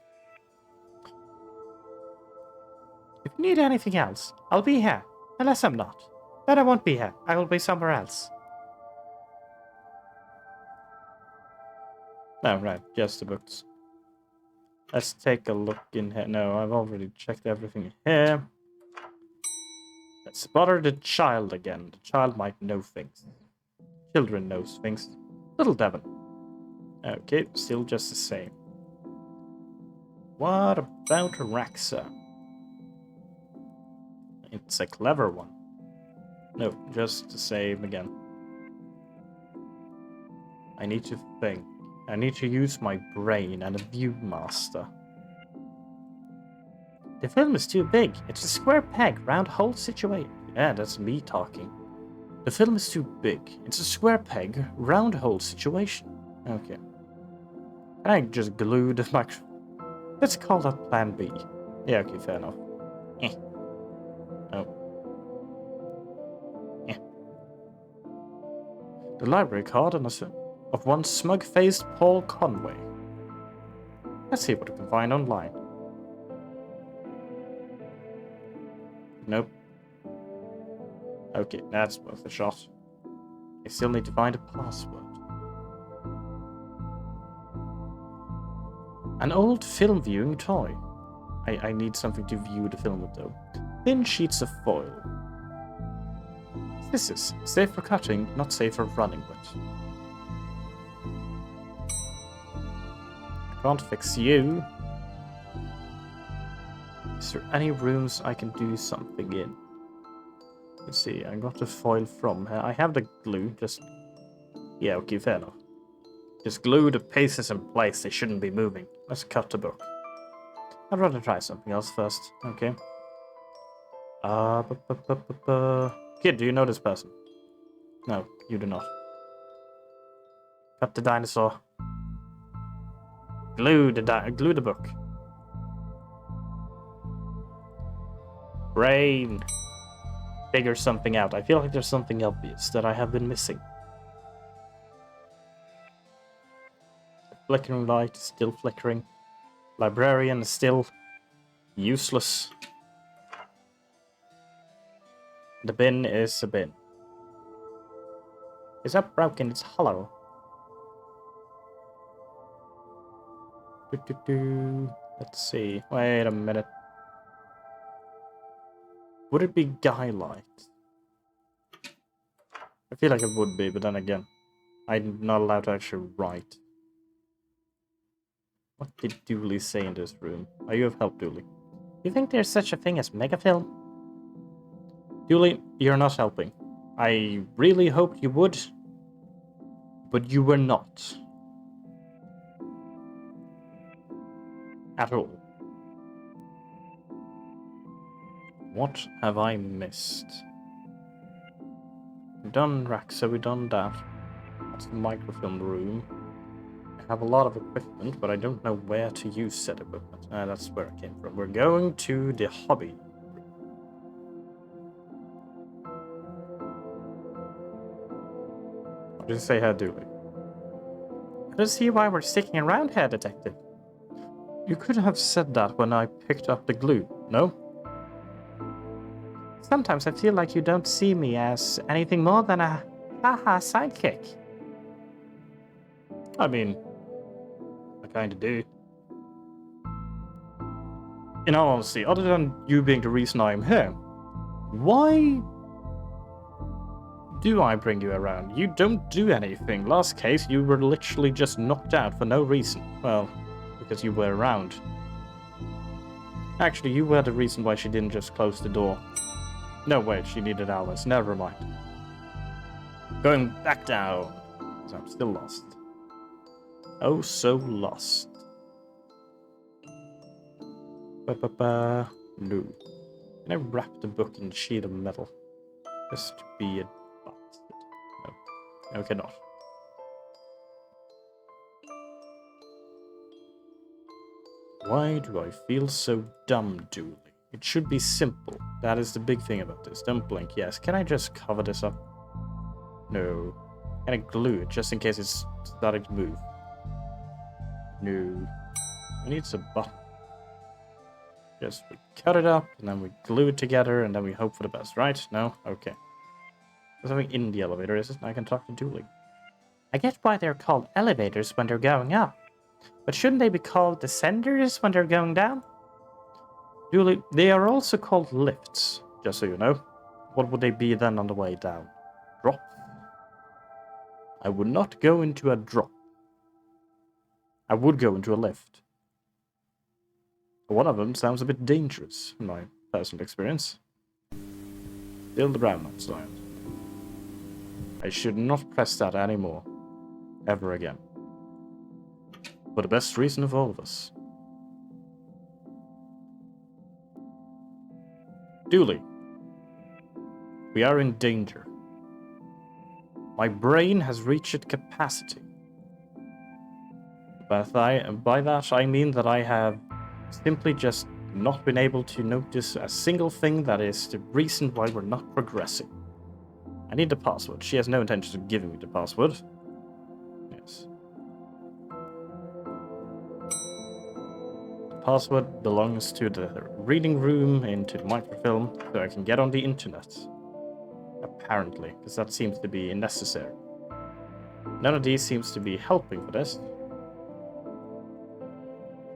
If you need anything else, I'll be here. Unless I'm not. Then I won't be here. I will be somewhere else. Oh, right. Just the books. Let's take a look in here. No, I've already checked everything here. Let's bother the child again. The child might know things. Children knows things. Little Devon. Okay, still just the same. What about Raxa? It's a clever one. No, just the same again. I need to think. I need to use my brain and a Viewmaster. The film is too big. It's a square peg, round hole situation. Yeah, that's me talking. The film is too big. It's a square peg, round hole situation. Okay. Can I just glue the microphone? Let's call that plan B. Yeah, okay, fair enough. Oh. The library card of one smug-faced Paul Conway. Let's see what we can find online. Nope. Okay, that's worth a shot. I still need to find a password. An old film viewing toy. I need something to view the film with though. Thin sheets of foil. This is safe for cutting, not safe for running with. I can't fix you. Is there any rooms I can do something in? Let's see, I got the foil from her. I have the glue, just... Yeah, okay, fair enough. Just glue the pieces in place, they shouldn't be moving. Let's cut the book. I'd rather try something else first, okay? Kid, do you know this person? No, you do not. Cut the dinosaur. Glue the book. Brain. Figure something out. I feel like there's something obvious that I have been missing. Flickering light, still flickering. Librarian is still useless. The bin is a bin. It's not broken, it's hollow. Let's see. Wait a minute. Would it be guy light? I feel like it would be, but then again, I'm not allowed to actually write. What did Dooley say in this room? Are you of help, Dooley? You think there's such a thing as megafilm? Dooley, you're not helping. I really hoped you would, but you were not. At all. What have I missed? We've done Raxa, we've done that. That's the microfilm room. I have a lot of equipment, but I don't know where to use said equipment. That's where it came from. We're going to the hobby. What did you say here, Dooley? I don't see why we're sticking around here, Detective. You could have said that when I picked up the glue, no? Sometimes I feel like you don't see me as anything more than a haha sidekick. I mean, I kinda do. In all honesty, other than you being the reason I'm here, why do I bring you around? You don't do anything. Last case, you were literally just knocked out for no reason. Well, because you were around. Actually, you were the reason why she didn't just close the door. No, wait, she needed Alice. Never mind. Going back down. So I'm still lost. Oh, so lost. No. Can I wrap the book in a sheet of metal? Just to be a bastard. No. I cannot. Why do I feel so dumb, Dooley? It should be simple. That is the big thing about this. Don't blink. Yes. Can I just cover this up? No. Can I glue it just in case it's starting to move? No. It needs a button. Just we cut it up, and then we glue it together, and then we hope for the best, right? No? Okay. There's something in the elevator, is it? I can talk to Dooley. I get why they're called elevators when they're going up. But shouldn't they be called descenders when they're going down? Dooley, they are also called lifts, just so you know. What would they be then on the way down? Drop? I would not go into a drop. I would go into a lift. One of them sounds a bit dangerous, in my personal experience. Still the brown outside. I should not press that anymore. Ever again. For the best reason of all of us. Dooley. We are in danger. My brain has reached capacity. But by that I mean that I have simply just not been able to notice a single thing that is the reason why we're not progressing. I need the password. She has no intention of giving me the password. Yes. The password belongs to the reading room into the microfilm so I can get on the internet. Apparently, because that seems to be necessary. None of these seems to be helping for this.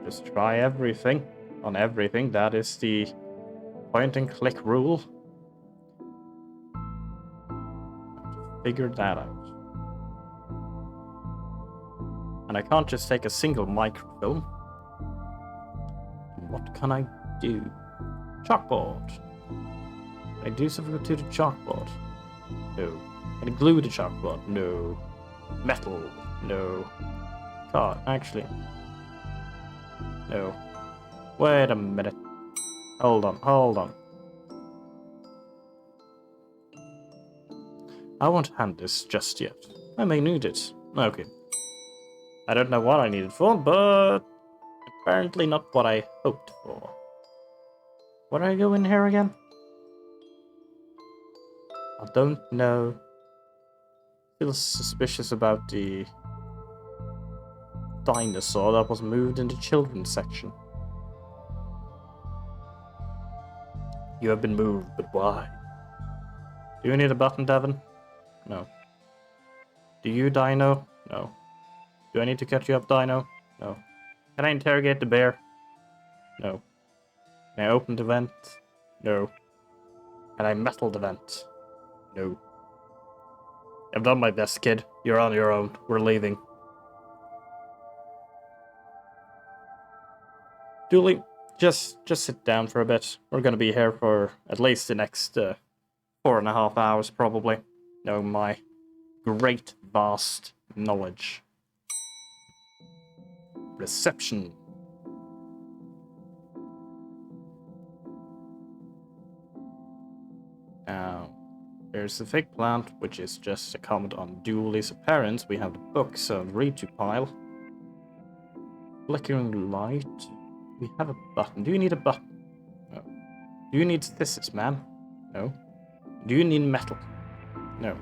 Just try everything on everything. That is the point and click rule. Figure that out. And I can't just take a single microfilm. What can I do? Chalkboard. Can I do something to the chalkboard? No. Can I glue the chalkboard? No. Metal? No. Card? Actually. No. Wait a minute. Hold on, hold on. I won't hand this just yet. I may need it. Okay. I don't know what I need it for, but apparently not what I hoped for. What do I go in here again? I don't know. Feel suspicious about the dinosaur that was moved in the children's section. You have been moved, but why? Do you need a button, Devon? No. Do you, Dino? No. Do I need to catch you up, Dino? No. Can I interrogate the bear? No. Can I open the vent? No. Can I metal the vent? No. I've done my best, kid. You're on your own. We're leaving. Dooley, just sit down for a bit. We're gonna be here for at least the next 4.5 hours, probably. Oh my great vast knowledge. Reception. Now, there's the fake plant, which is just a comment on Dooley's appearance. We have the books of read to pile. Flickering light. We have a button. Do you need a button? No. Do you need statistics, man? No. Do you need metal? No.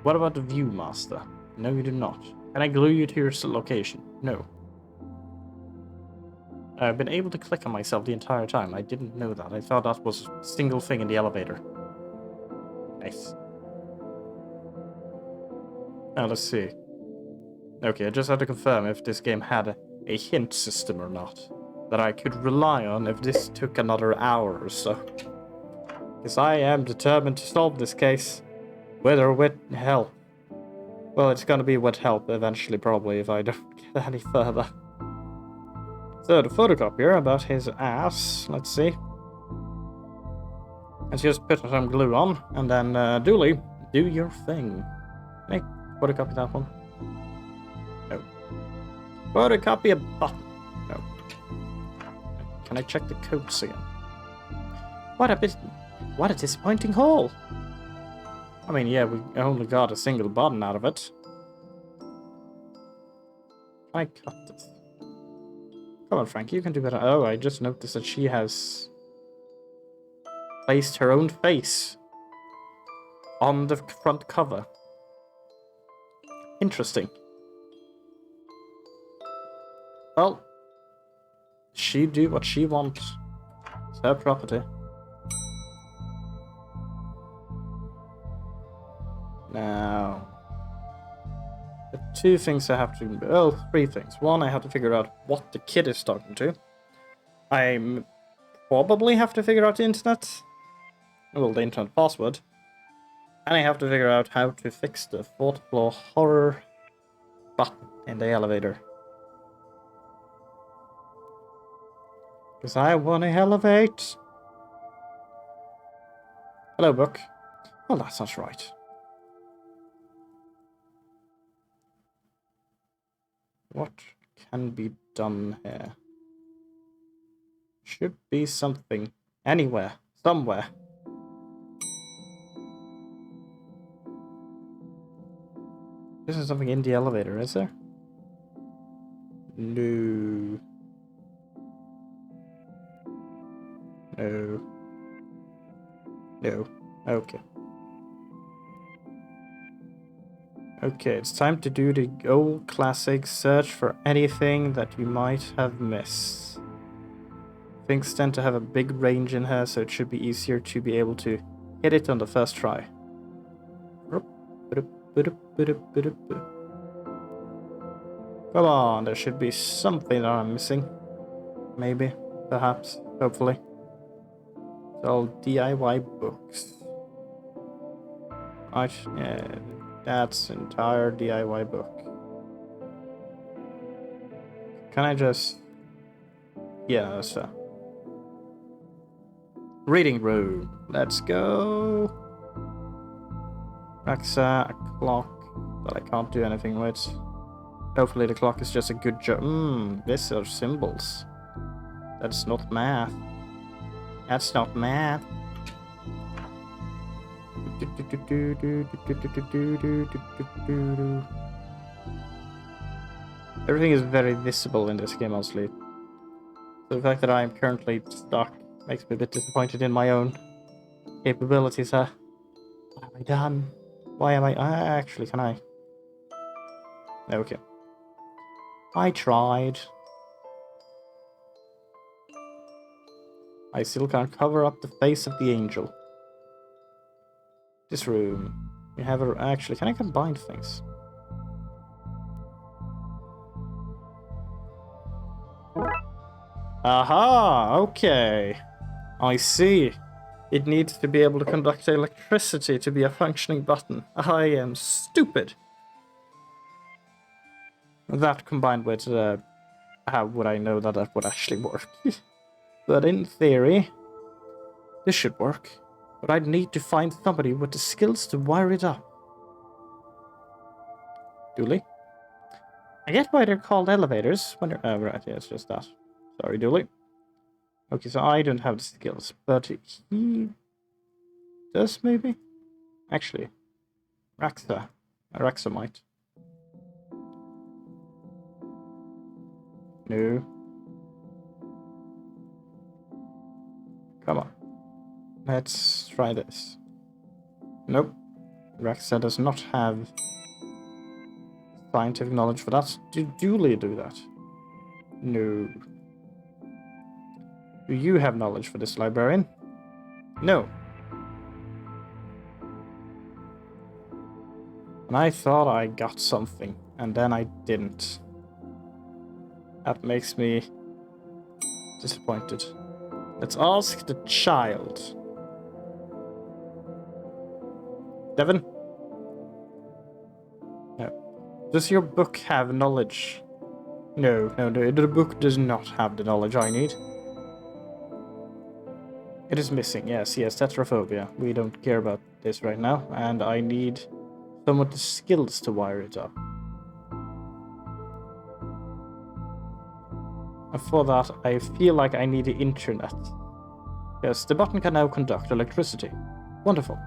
What about the Viewmaster? No, you do not. Can I glue you to your location? No. I've been able to click on myself the entire time. I didn't know that. I thought that was a single thing in the elevator. Nice. Now let's see. Okay, I just have to confirm if this game had a hint system or not that I could rely on if this took another hour or so. Because I am determined to solve this case, with or with help. Well, it's gonna be with help eventually, probably, if I don't get any further. So, the photocopier about his ass, let's see. Let's just put some glue on, and then, Dooley, do your thing. Can I photocopy that one? No. Photocopy a button. No. Can I check the codes again? What a disappointing haul. I mean, yeah, we only got a single button out of it. Can I cut this? Come on, Frank, you can do better. Oh, I just noticed that she has placed her own face on the front cover. Interesting. Well, she do what she wants. It's her property. Now, the two things I have to... Well, three things. One, I have to figure out what the kid is talking to. I probably have to figure out the internet. Well, the internet password. And I have to figure out how to fix the 4th floor horror button in the elevator. Because I want to elevate. Hello, book. Well, that's not right. What can be done here? Should be something. Anywhere. Somewhere. This is something in the elevator, is there? No. No. No. Okay. Okay, it's time to do the old classic search for anything that you might have missed. Things tend to have a big range in here, so it should be easier to be able to hit it on the first try. Come on, there should be something that I'm missing. Maybe, perhaps, hopefully. It's all DIY books. Right, yeah, that's entire DIY book. Can I just... Yeah, that's fair. Reading room. Let's go. Raxa, a clock that I can't do anything with. Hopefully the clock is just a good job. These are symbols. That's not math. That's not math. Everything is very visible in this game, honestly. So the fact that I am currently stuck makes me a bit disappointed in my own capabilities. What have I done? Why am I... actually, can I? Okay. I tried. I still can't cover up the face of the angel. This room. You have a... Actually, can I combine things? Aha! Okay. I see. It needs to be able to conduct electricity to be a functioning button. I am stupid. That combined with how would I know that that would actually work? But in theory, this should work. But I'd need to find somebody with the skills to wire it up. Dooley? I get why they're called elevators when they're... Oh, right, yeah, it's just that. Sorry, Dooley. Okay, so I don't have the skills, but he does, maybe? Actually, Raxa might. No. Come on. Let's try this. Nope. Raxa does not have scientific knowledge for that. Do Dooley do that? No. Do you have knowledge for this, librarian? No. And I thought I got something, and then I didn't. That makes me disappointed. Let's ask the child. Devin? No. Does your book have knowledge? No, the book does not have the knowledge I need. It is missing, yes, tetraphobia. We don't care about this right now, and I need someone with the skills to wire it up. And for that, I feel like I need the internet. Yes, the button can now conduct electricity. Wonderful.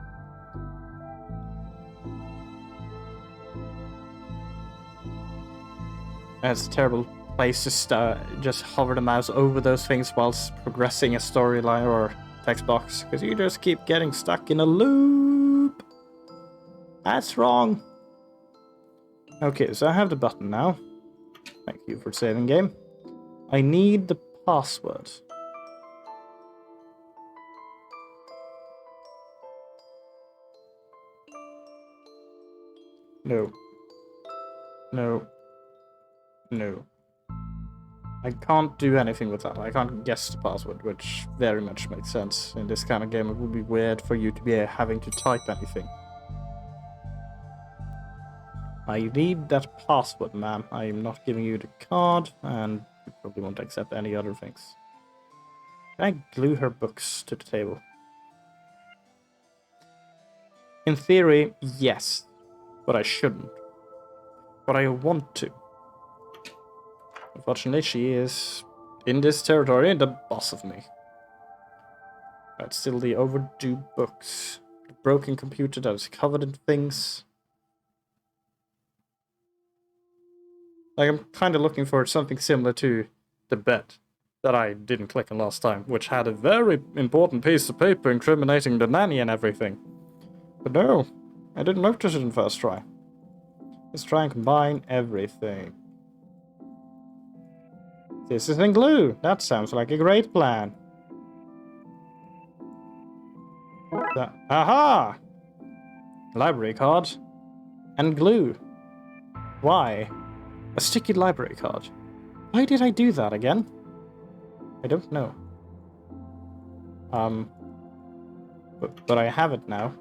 It's a terrible place to just hover the mouse over those things whilst progressing a storyline or text box, because you just keep getting stuck in a loop. That's wrong. Okay, so I have the button now. Thank you for saving game. I need the password. No. No. No. I can't do anything with that. I can't guess the password, which very much makes sense. In this kind of game, it would be weird for you to be having to type anything. I need that password, ma'am. I am not giving you the card, and you probably won't accept any other things. Can I glue her books to the table? In theory, yes. But I shouldn't. But I want to. Unfortunately, she is, in this territory, the boss of me. But still the overdue books. The broken computer that is covered in things. Like, I'm kind of looking for something similar to the bed that I didn't click on last time, which had a very important piece of paper incriminating the nanny and everything. But no, I didn't notice it in first try. Let's try and combine everything. This is in glue. That sounds like a great plan. Aha! Library card. And glue. Why? A sticky library card. Why did I do that again? I don't know. But I have it now.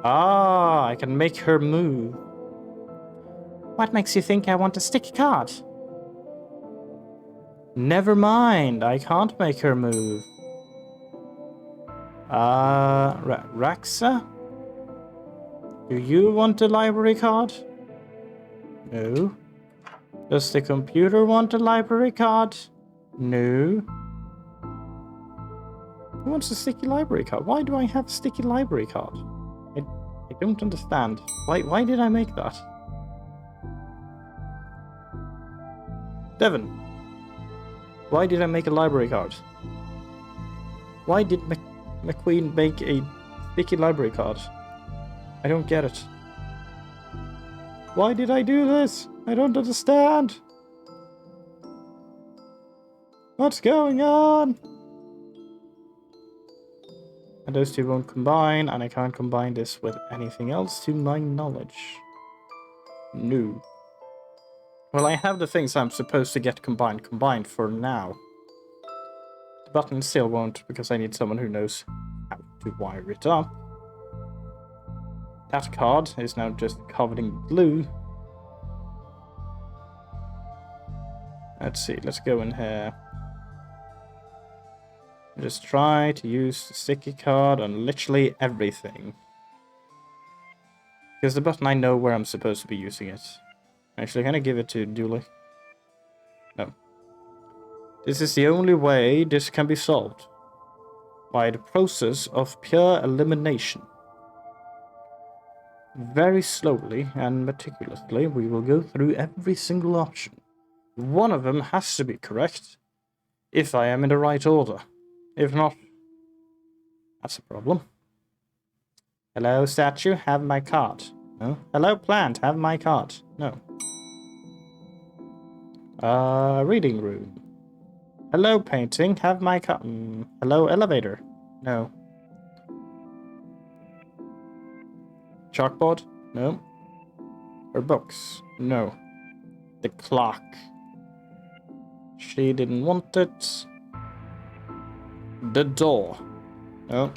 Ah, I can make her move. What makes you think I want a sticky card? Never mind, I can't make her move. Raxa? Do you want a library card? No. Does the computer want a library card? No. Who wants a sticky library card? Why do I have a sticky library card? I don't understand. Why did I make that? Devon, why did I make a library card? Why did McQueen make a sticky library card? I don't get it. Why did I do this? I don't understand. What's going on? And those two won't combine, and I can't combine this with anything else to my knowledge. No. Well, I have the things I'm supposed to get combined for now. The button still won't, because I need someone who knows how to wire it up. That card is now just covered in glue. Let's see, let's go in here. Just try to use the sticky card on literally everything. Because the button, I know where I'm supposed to be using it. Actually, can I give it to Dooley? No. This is the only way this can be solved. By the process of pure elimination. Very slowly and meticulously, we will go through every single option. One of them has to be correct, if I am in the right order. If not, that's a problem. Hello, statue, have my card. No. Hello, plant, have my card. No. Reading room. Hello, painting, have my card. Hello, elevator. No. Chalkboard? No. Or books? No. The clock. She didn't want it. The door. No.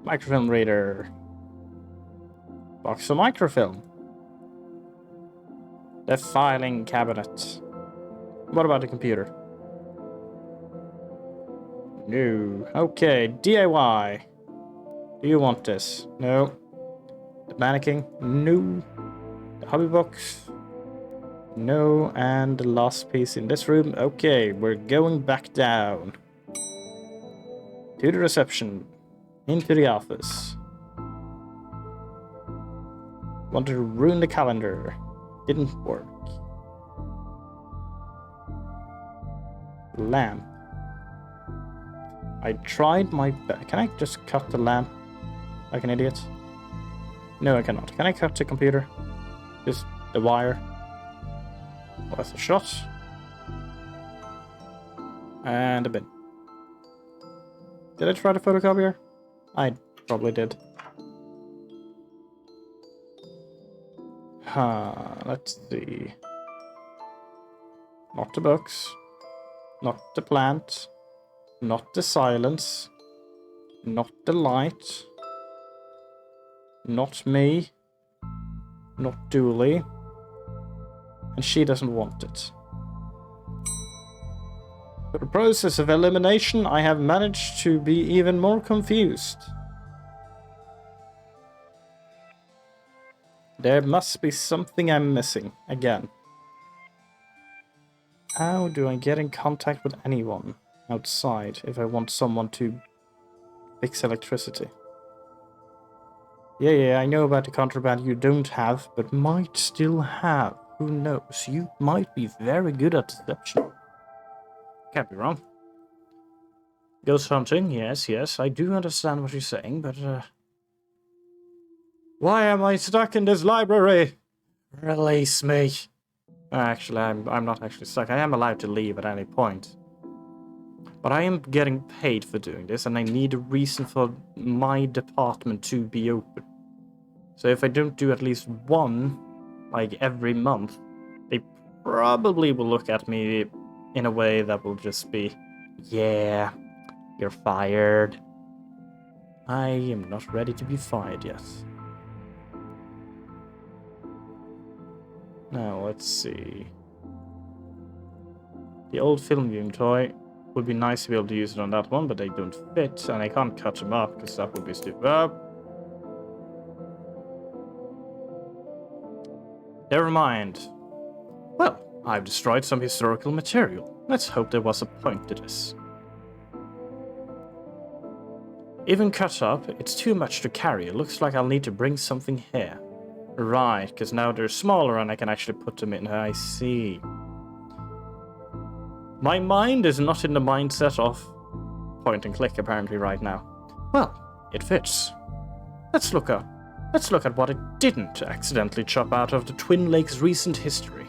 Microfilm reader. Box of microfilm. The filing cabinet. What about the computer? No. Okay, DIY. Do you want this? No. The mannequin? No. The hobby box? No. And the last piece in this room? Okay, we're going back down. To the reception. Into the office. Wanted to ruin the calendar. Didn't work. Lamp. I tried my best. Can I just cut the lamp like an idiot? No, I cannot. Can I cut the computer? Just the wire. Worth a shot. And a bin. Did I try the photocopier? I probably did. Let's see. Not the books. Not the plant. Not the silence. Not the light. Not me. Not Dooley. And she doesn't want it. For the process of elimination, I have managed to be even more confused. There must be something I'm missing, again. How do I get in contact with anyone outside if I want someone to fix electricity? Yeah, I know about the contraband you don't have, but might still have. Who knows? You might be very good at deception. Can't be wrong. Ghost hunting, yes, I do understand what you're saying, but why am I stuck in this library? Release me. Actually, I'm not actually stuck. I am allowed to leave at any point. But I am getting paid for doing this, and I need a reason for my department to be open. So if I don't do at least one, like every month, they probably will look at me in a way that will just be, yeah, you're fired. I am not ready to be fired yet. Now, let's see. The old film viewing toy would be nice to be able to use it on that one, but they don't fit, and I can't cut them up because that would be stupid. Never mind. Well, I've destroyed some historical material. Let's hope there was a point to this. Even cut up, it's too much to carry. It looks like I'll need to bring something here. Right, because now they're smaller and I can actually put them in. I see. My mind is not in the mindset of point and click apparently right now. Well, it fits. Let's look at what it didn't accidentally chop out of the Twin Lakes' recent history.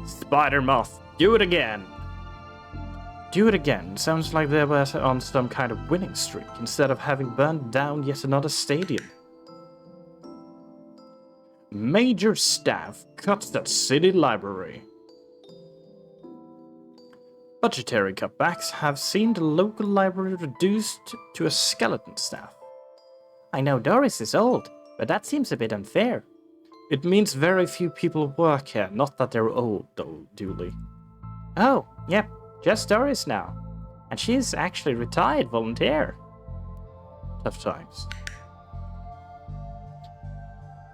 Spider Moth, do it again! Do it again sounds like they were on some kind of winning streak instead of having burned down yet another stadium. Major staff cuts at city library. Budgetary cutbacks have seen the local library reduced to a skeleton staff. I know Doris is old, but that seems a bit unfair. It means very few people work here, not that they're old, though, Dooley. Oh, yep, just Doris now. And she's actually retired volunteer. Tough times.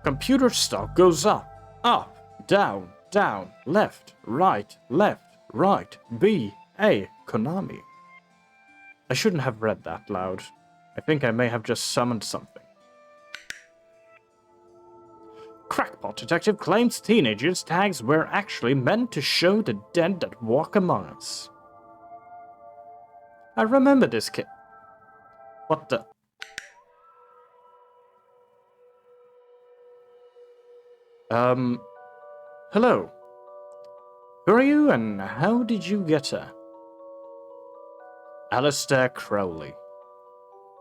Computer stock goes up, down, left, right, B, A, Konami. I shouldn't have read that loud. I think I may have just summoned something. Crackpot detective claims teenagers' tags were actually meant to show the dead that walk among us. I remember this kid. What the... Hello. Who are you and how did you get her? Alistair Crowley.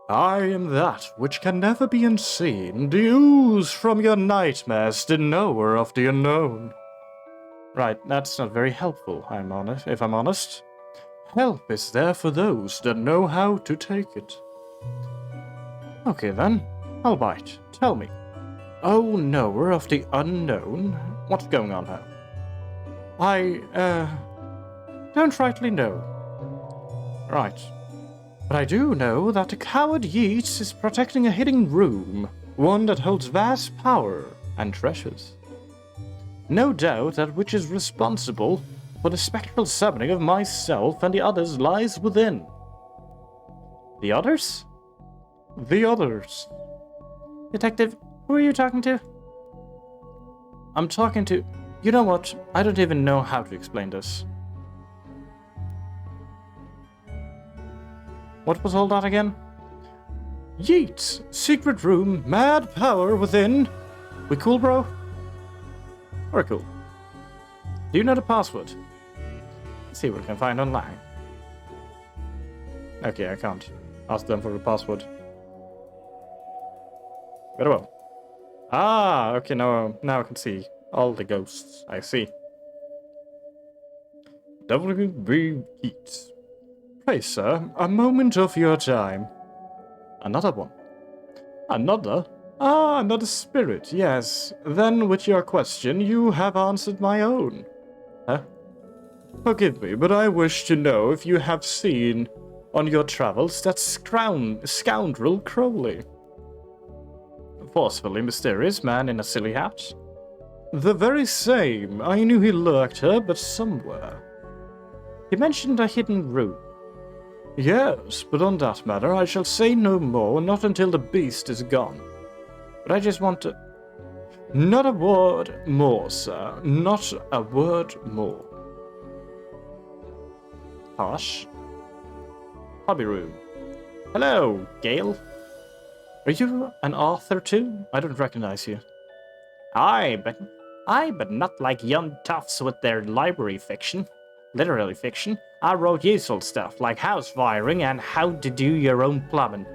I am that which can never be unseen, the ooze from your nightmares, the knower of the unknown. Right, that's not very helpful, if I'm honest. Help is there for those that know how to take it. Okay then, I'll bite. Tell me. Oh, knower of the unknown? What's going on now? I, don't rightly know. Right. But I do know that the coward Yeats is protecting a hidden room, one that holds vast power and treasures. No doubt that which is responsible for the spectral summoning of myself and the others lies within. The others? The others. Detective, who are you talking to? I'm talking to... You know what? I don't even know how to explain this. What was all that again? Yeats! Secret room, mad power within. We cool, bro? We're cool. Do you know the password? Let's see what I can find online. Okay, I can't. Ask them for the password. Very well. Ah, okay, now I can see all the ghosts. I see. W.B. Yeats. Pray, sir, a moment of your time. Another one. Another? Ah, another spirit, yes. Then, with your question, you have answered my own. Huh? Forgive me, but I wish to know if you have seen, on your travels, that scoundrel Crowley. Forcefully mysterious man in a silly hat. The very same. I knew he lurked here, but somewhere. He mentioned a hidden room. Yes, but on that matter I shall say no more, not until the beast is gone. But I just want to... Not a word more, sir. Not a word more. Hush. Hobby room. Hello, Gale. Are you an author too? I don't recognize you. Aye, but not like young toughs with their library fiction. Literary fiction. I wrote useful stuff like house wiring and how to do your own plumbing.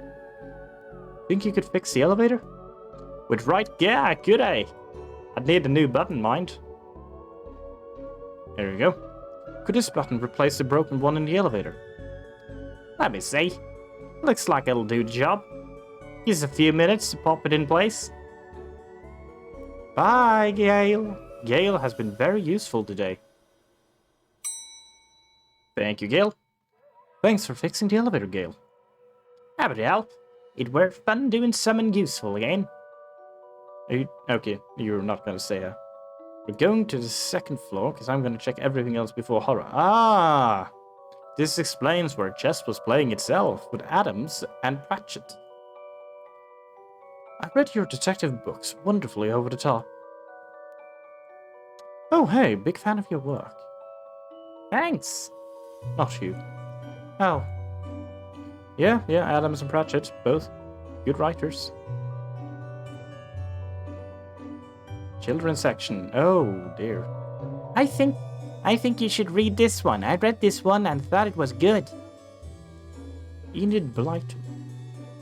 Think you could fix the elevator? With right gear, could I? I'd need a new button, mind. There you go. Could this button replace the broken one in the elevator? Let me see. Looks like it'll do the job. Use a few minutes to pop it in place. Bye, Gale. Gale has been very useful today. Thank you, Gale. Thanks for fixing the elevator, Gale. Happy to help. It were fun doing something useful again. Okay, you're not gonna say that. We're going to the second floor, because I'm gonna check everything else before horror. Ah! This explains where chess was playing itself with Adams and Pratchett. I read your detective books, wonderfully over the top. Oh, hey, big fan of your work. Thanks. Not you. Oh. Yeah, Adams and Pratchett, both good writers. Children's section. Oh, dear. I think you should read this one. I read this one and thought it was good. Enid Blyton.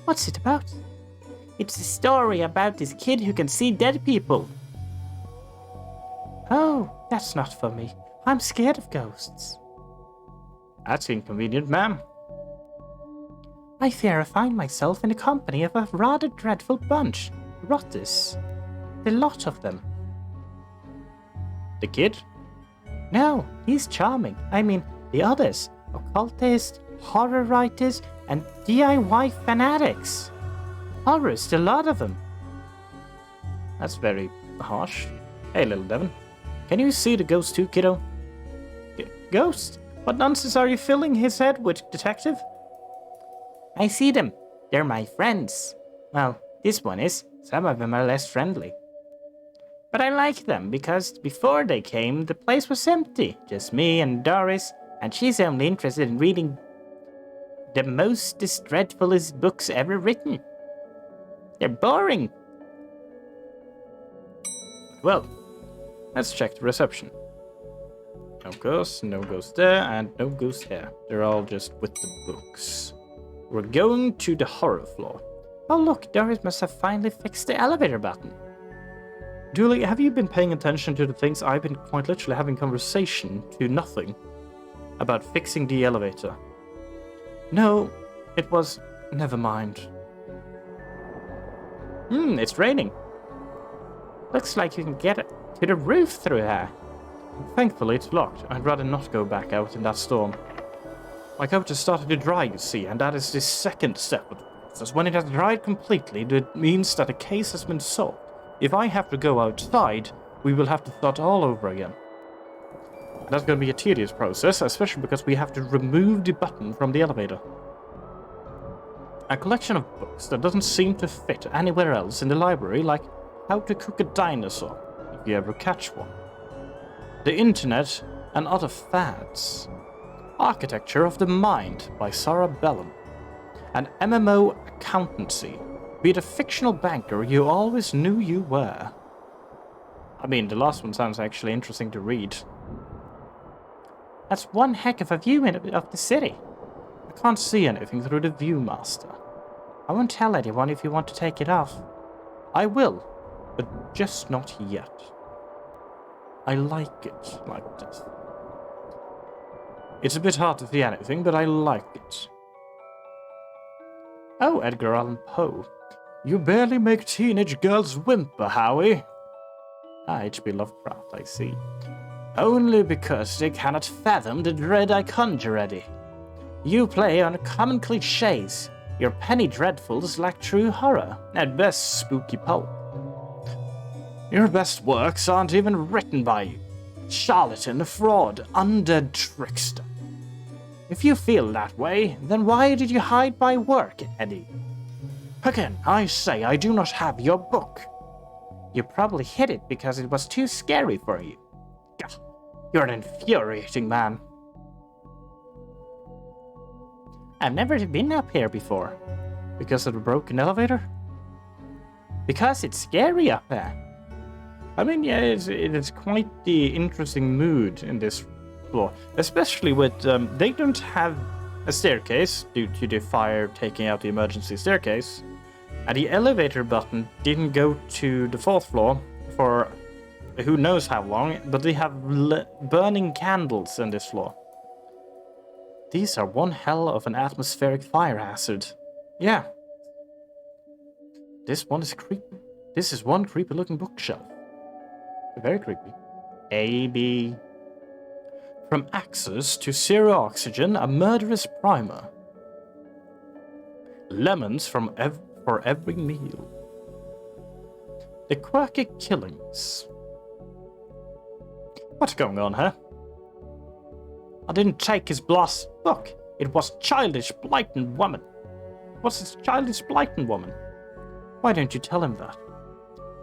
What's it about? It's a story about this kid who can see dead people. Oh, that's not for me. I'm scared of ghosts. That's inconvenient, ma'am. I fear I find myself in the company of a rather dreadful bunch. Rotters. The lot of them. The kid? No, he's charming. I mean, the others. Occultists, horror writers, and DIY fanatics. Horrors, the lot of them. That's very harsh. Hey, little Devon. Can you see the ghost too, kiddo? Ghost? What nonsense are you filling his head with, detective? I see them. They're my friends. Well, this one is. Some of them are less friendly. But I like them because before they came, the place was empty. Just me and Doris, and she's only interested in reading the most dreadfulest books ever written. They're boring. Well, let's check the reception. No ghost there, and no ghost here. They're all just with the books. We're going to the horror floor. Oh look, Doris must have finally fixed the elevator button. Julie, have you been paying attention to the things I've been quite literally having conversation to nothing about fixing the elevator? No, it was... never mind. It's raining. Looks like you can get it to the roof through here. Thankfully, it's locked. I'd rather not go back out in that storm. My coat has started to dry, you see, and that is the second step of the process. When it has dried completely, it means that the case has been solved. If I have to go outside, we will have to start all over again. That's going to be a tedious process, especially because we have to remove the button from the elevator. A collection of books that doesn't seem to fit anywhere else in the library, like How to Cook a Dinosaur, if you ever catch one. The Internet and Other Fads. Architecture of the Mind by Sarah Bellum. And MMO Accountancy. Be the fictional banker you always knew you were. I mean, the last one sounds actually interesting to read. That's one heck of a view of the city. I can't see anything through the Viewmaster. I won't tell anyone if you want to take it off. I will, but just not yet. I like it like this. It's a bit hard to see anything, but I like it. Oh, Edgar Allan Poe. You barely make teenage girls whimper, Howie. H.P. Lovecraft, I see. Only because they cannot fathom the dread I conjure, Eddie. You play on common cliches. Your penny dreadfuls lack true horror, at best spooky pulp. Your best works aren't even written by you. Charlatan, fraud, undead trickster. If you feel that way, then why did you hide my work, Eddie? Again, I say I do not have your book. You probably hid it because it was too scary for you. Gah, you're an infuriating man. I've never been up here before. Because of the broken elevator? Because it's scary up there. I mean, yeah, it is quite the interesting mood in this floor. Especially with, they don't have a staircase due to the fire taking out the emergency staircase. And the elevator button didn't go to the 4th floor for who knows how long, but they have burning candles in this floor. These are one hell of an atmospheric fire hazard. Yeah. This one is creepy. This is one creepy looking bookshelf. Very creepy. A, B. From axes to zero oxygen, a murderous primer. Lemons for every meal. The quirky killings. What's going on here? I didn't take his blast book. It was childish, blighted woman. What's this childish, blighted woman? Why don't you tell him that?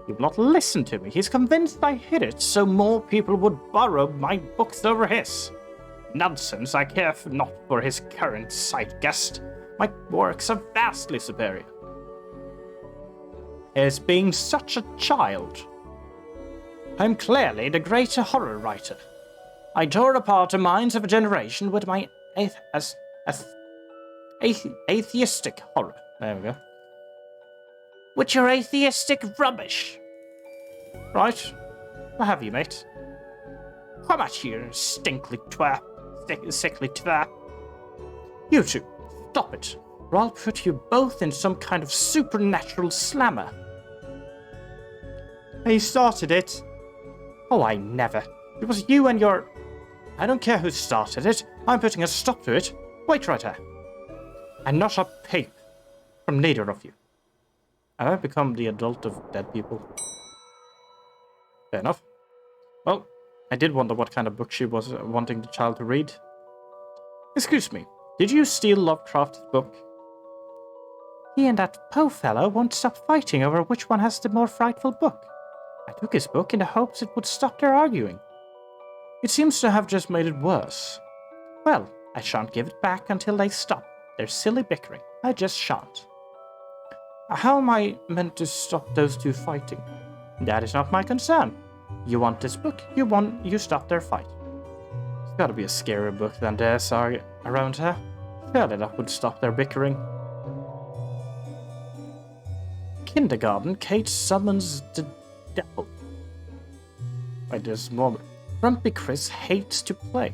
He will not listen to me. He's convinced I hid it so more people would borrow my books over his. Nonsense, I care not for his current zeitgeist. My works are vastly superior. As being such a child, I'm clearly the greater horror writer. I tore apart the minds of a generation with my atheistic horror. There we go. With your atheistic rubbish. Right, what have you, mate? Come at you, sickly twat. You two, stop it, or I'll put you both in some kind of supernatural slammer. He started it. Oh, I never. It was you and your... I don't care who started it. I'm putting a stop to it. Wait right there. And not a peep from neither of you. Have I become the adult of dead people? Fair enough. Well, I did wonder what kind of book she was wanting the child to read. Excuse me, did you steal Lovecraft's book? He and that Poe fellow won't stop fighting over which one has the more frightful book. I took his book in the hopes it would stop their arguing. It seems to have just made it worse. Well, I shan't give it back until they stop their silly bickering. I just shan't. How am I meant to stop those two fighting? That is not my concern. You want this book, you stop their fight. It's gotta be a scarier book than theirs are around here. Surely that would stop their bickering. Kindergarten, Kate summons the devil. Wait, there's more. Grumpy Chris hates to play.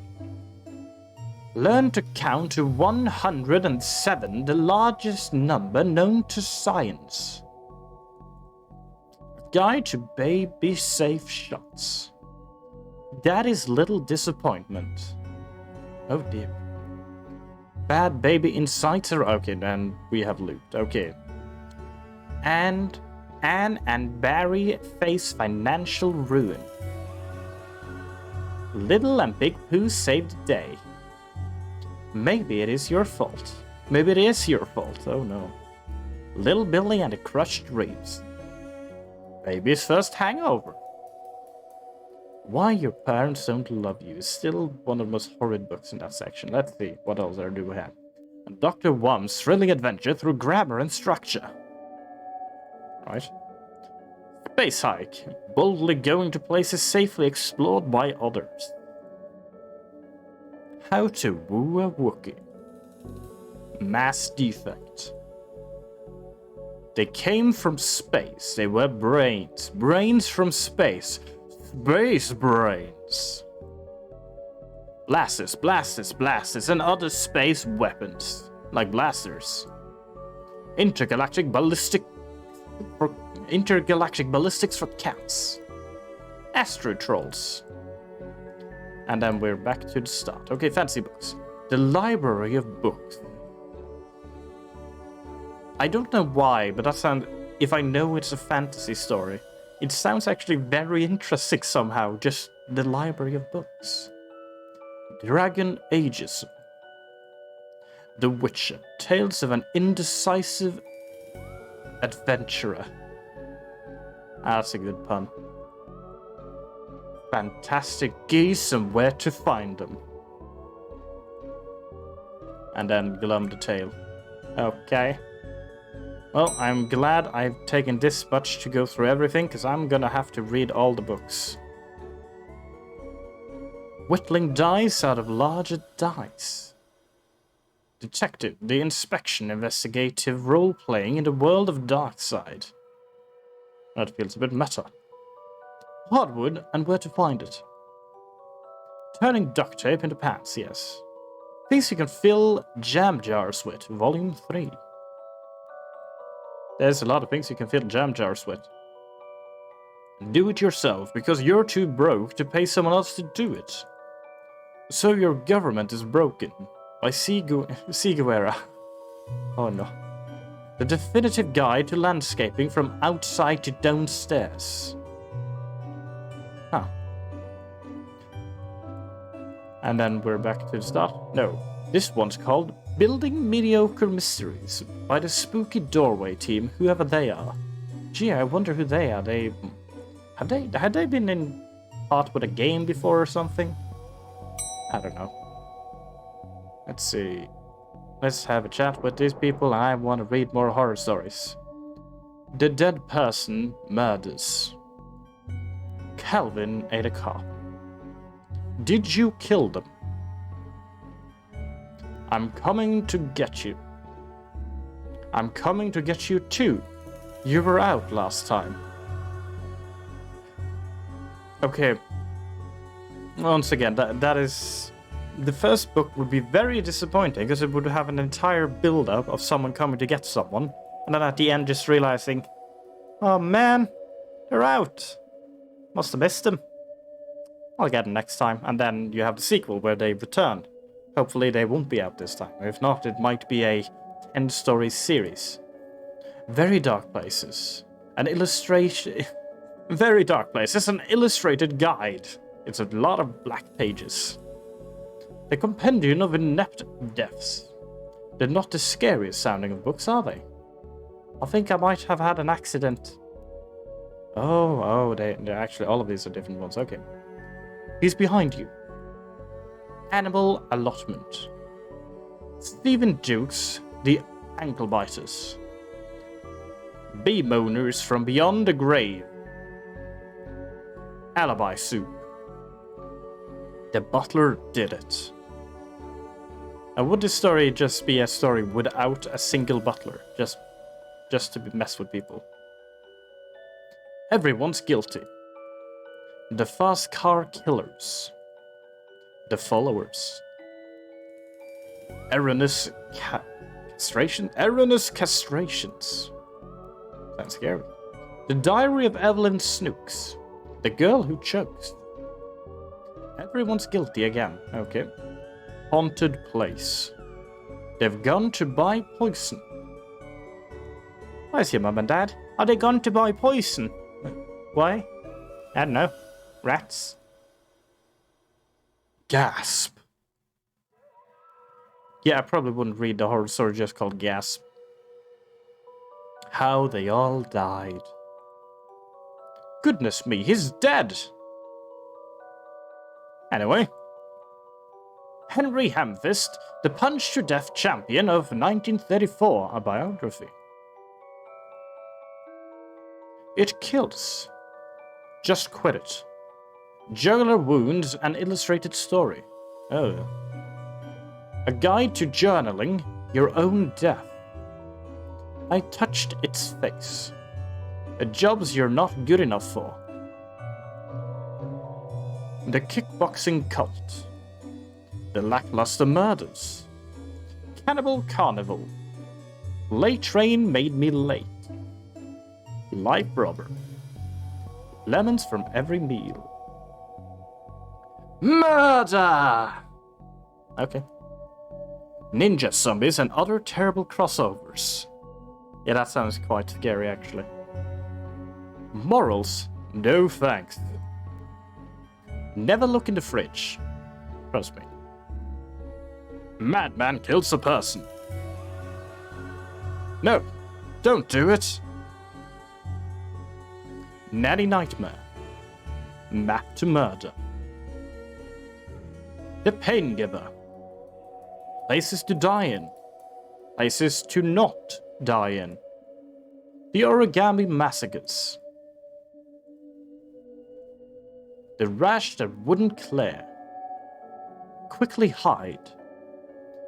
Learn to count to 107, the largest number known to science. Guide to baby safe shots. Daddy's little disappointment. Oh dear. Bad baby insights are okay, then we have loot. Okay. And Anne and Barry face financial ruin. Little and Big Pooh saved the day. Maybe it is your fault. Maybe it is your fault. Oh no. Little Billy and the Crushed Reeves. Baby's first hangover. Why Your Parents Don't Love You is still one of the most horrid books in that section. Let's see, what else do we have? And Dr. Wum's thrilling adventure through grammar and structure. Right. Space hike. Boldly going to places safely explored by others. How to woo a Wookiee. Mass defect. They came from space. They were brains. Brains from space. Space brains. Blasters, and other space weapons. Like blasters. Intergalactic ballistics for cats. Astro trolls. And then we're back to the start. Okay, fancy books. The library of books. I don't know why, but that sounds... If I know it's a fantasy story, it sounds actually very interesting somehow. Just the library of books. Dragon Ageism. The Witcher. Tales of an indecisive adventurer. That's a good pun. Fantastic geese and where to find them. And then Glum the Tale. Okay. Well, I'm glad I've taken this much to go through everything, because I'm gonna have to read all the books. Whittling dice out of larger dice. Detective, the inspection, investigative role-playing in the world of Darkside. That feels a bit meta. Hardwood and where to find it. Turning duct tape into pants, yes. Things you can fill jam jars with, Volume 3. There's a lot of things you can fill jam jars with. Do it yourself, because you're too broke to pay someone else to do it. So Your Government is Broken, by Siguera. Oh no. The definitive guide to landscaping from outside to downstairs. Huh. And then we're back to the start. No, this one's called Building Mediocre Mysteries by the Spooky Doorway team, whoever they are. Gee, I wonder who they are. Had they been in part with a game before or something? I don't know. Let's see. Let's have a chat with these people. I want to read more horror stories. The dead person murders. Calvin ate a cop. Did you kill them? I'm coming to get you. I'm coming to get you too. You were out last time. Okay. Once again, that is... The first book would be very disappointing because it would have an entire build-up of someone coming to get someone, and then at the end just realizing, oh man, they're out. Must have missed them. I'll get them next time, and then you have the sequel where they return. Hopefully they won't be out this time. If not, it might be a 10-story series. Very Dark Places. An illustration... Very Dark Places, an illustrated guide. It's a lot of black pages. The Compendium of Inept Deaths. They're not the scariest sounding of books, are they? I think I might have had an accident. Oh, they're actually, all of these are different ones, okay. He's behind you. Animal Allotment. Stephen Dukes, the Ankle Biters. Bee Moaners from Beyond the Grave. Alibi Soup. The Butler Did It. Would this story just be a story without a single butler? Just to mess with people? Everyone's Guilty. The Fast Car Killers. The Followers. Erroneous Castration? Erroneous Castrations. Sounds scary. The Diary of Evelyn Snooks. The Girl Who Chokes. Everyone's Guilty again. Okay. Haunted Place. They've gone to buy poison. Where's your mum and dad? Are they gone to buy poison? Why? I don't know. Rats? Gasp. Yeah, I probably wouldn't read the horror story just called Gasp. How they all died. Goodness me, he's dead! Anyway. Henry Hamfist, the Punch-to-Death Champion of 1934, a biography. It kills. Just quit it. Jugular Wounds, an illustrated story. Oh. A guide to journaling your own death. I touched its face. Jobs you're not good enough for. The Kickboxing Cult. The Lackluster Murders. Cannibal Carnival. Late Train Made Me Late. Life Robber. Lemons from Every Meal. Murder! Okay. Ninja Zombies and Other Terrible Crossovers. Yeah, that sounds quite scary, actually. Morals? No thanks. Never look in the fridge. Trust me. Madman kills a person. No, don't do it. Nanny Nightmare. Map to Murder. The Pain Giver. Places to die in. Places to not die in. The Origami Massacres. The Rash That Wouldn't Clear. Quickly Hide.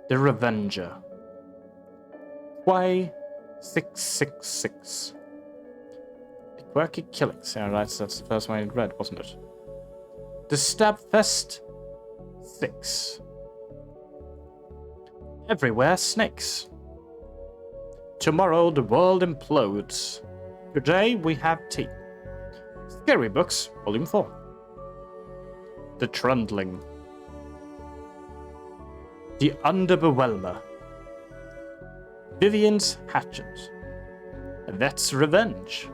The Revenger. Quay 666. The Quirky Killings. Yeah, right, so that's the first one I read, wasn't it? The Stabfest 6. Everywhere Snakes. Tomorrow the world implodes. Today we have tea. Scary Books, Volume 4. The Trundling. The Underbewhelmer. Vivian's Hatchet. That's Revenge.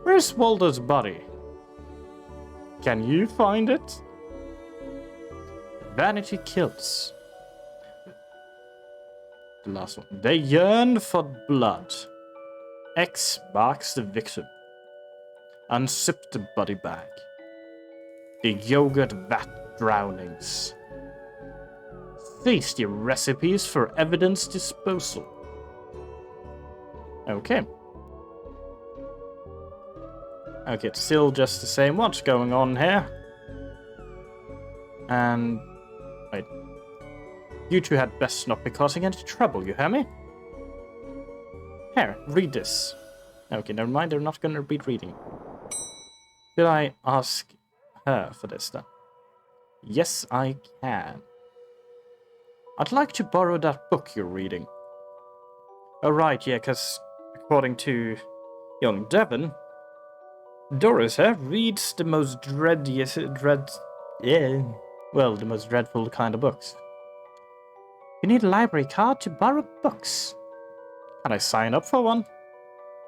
Where's Waldo's body? Can you find it? Vanity kills. The last one. They yearn for blood. X marks the victim. Unzip the body bag. The yogurt vat drownings. Tasty recipes for evidence disposal. Okay. Okay, it's still just the same. What's going on here? And... wait. You two had best not be causing any trouble, you hear me? Here, read this. Okay, never mind, they're not gonna be reading. Should I ask her for this then? Yes, I can. I'd like to borrow that book you're reading. Oh right, yeah, because according to young Devon, Doris here reads the most the most dreadful kind of books. You need a library card to borrow books. Can I sign up for one?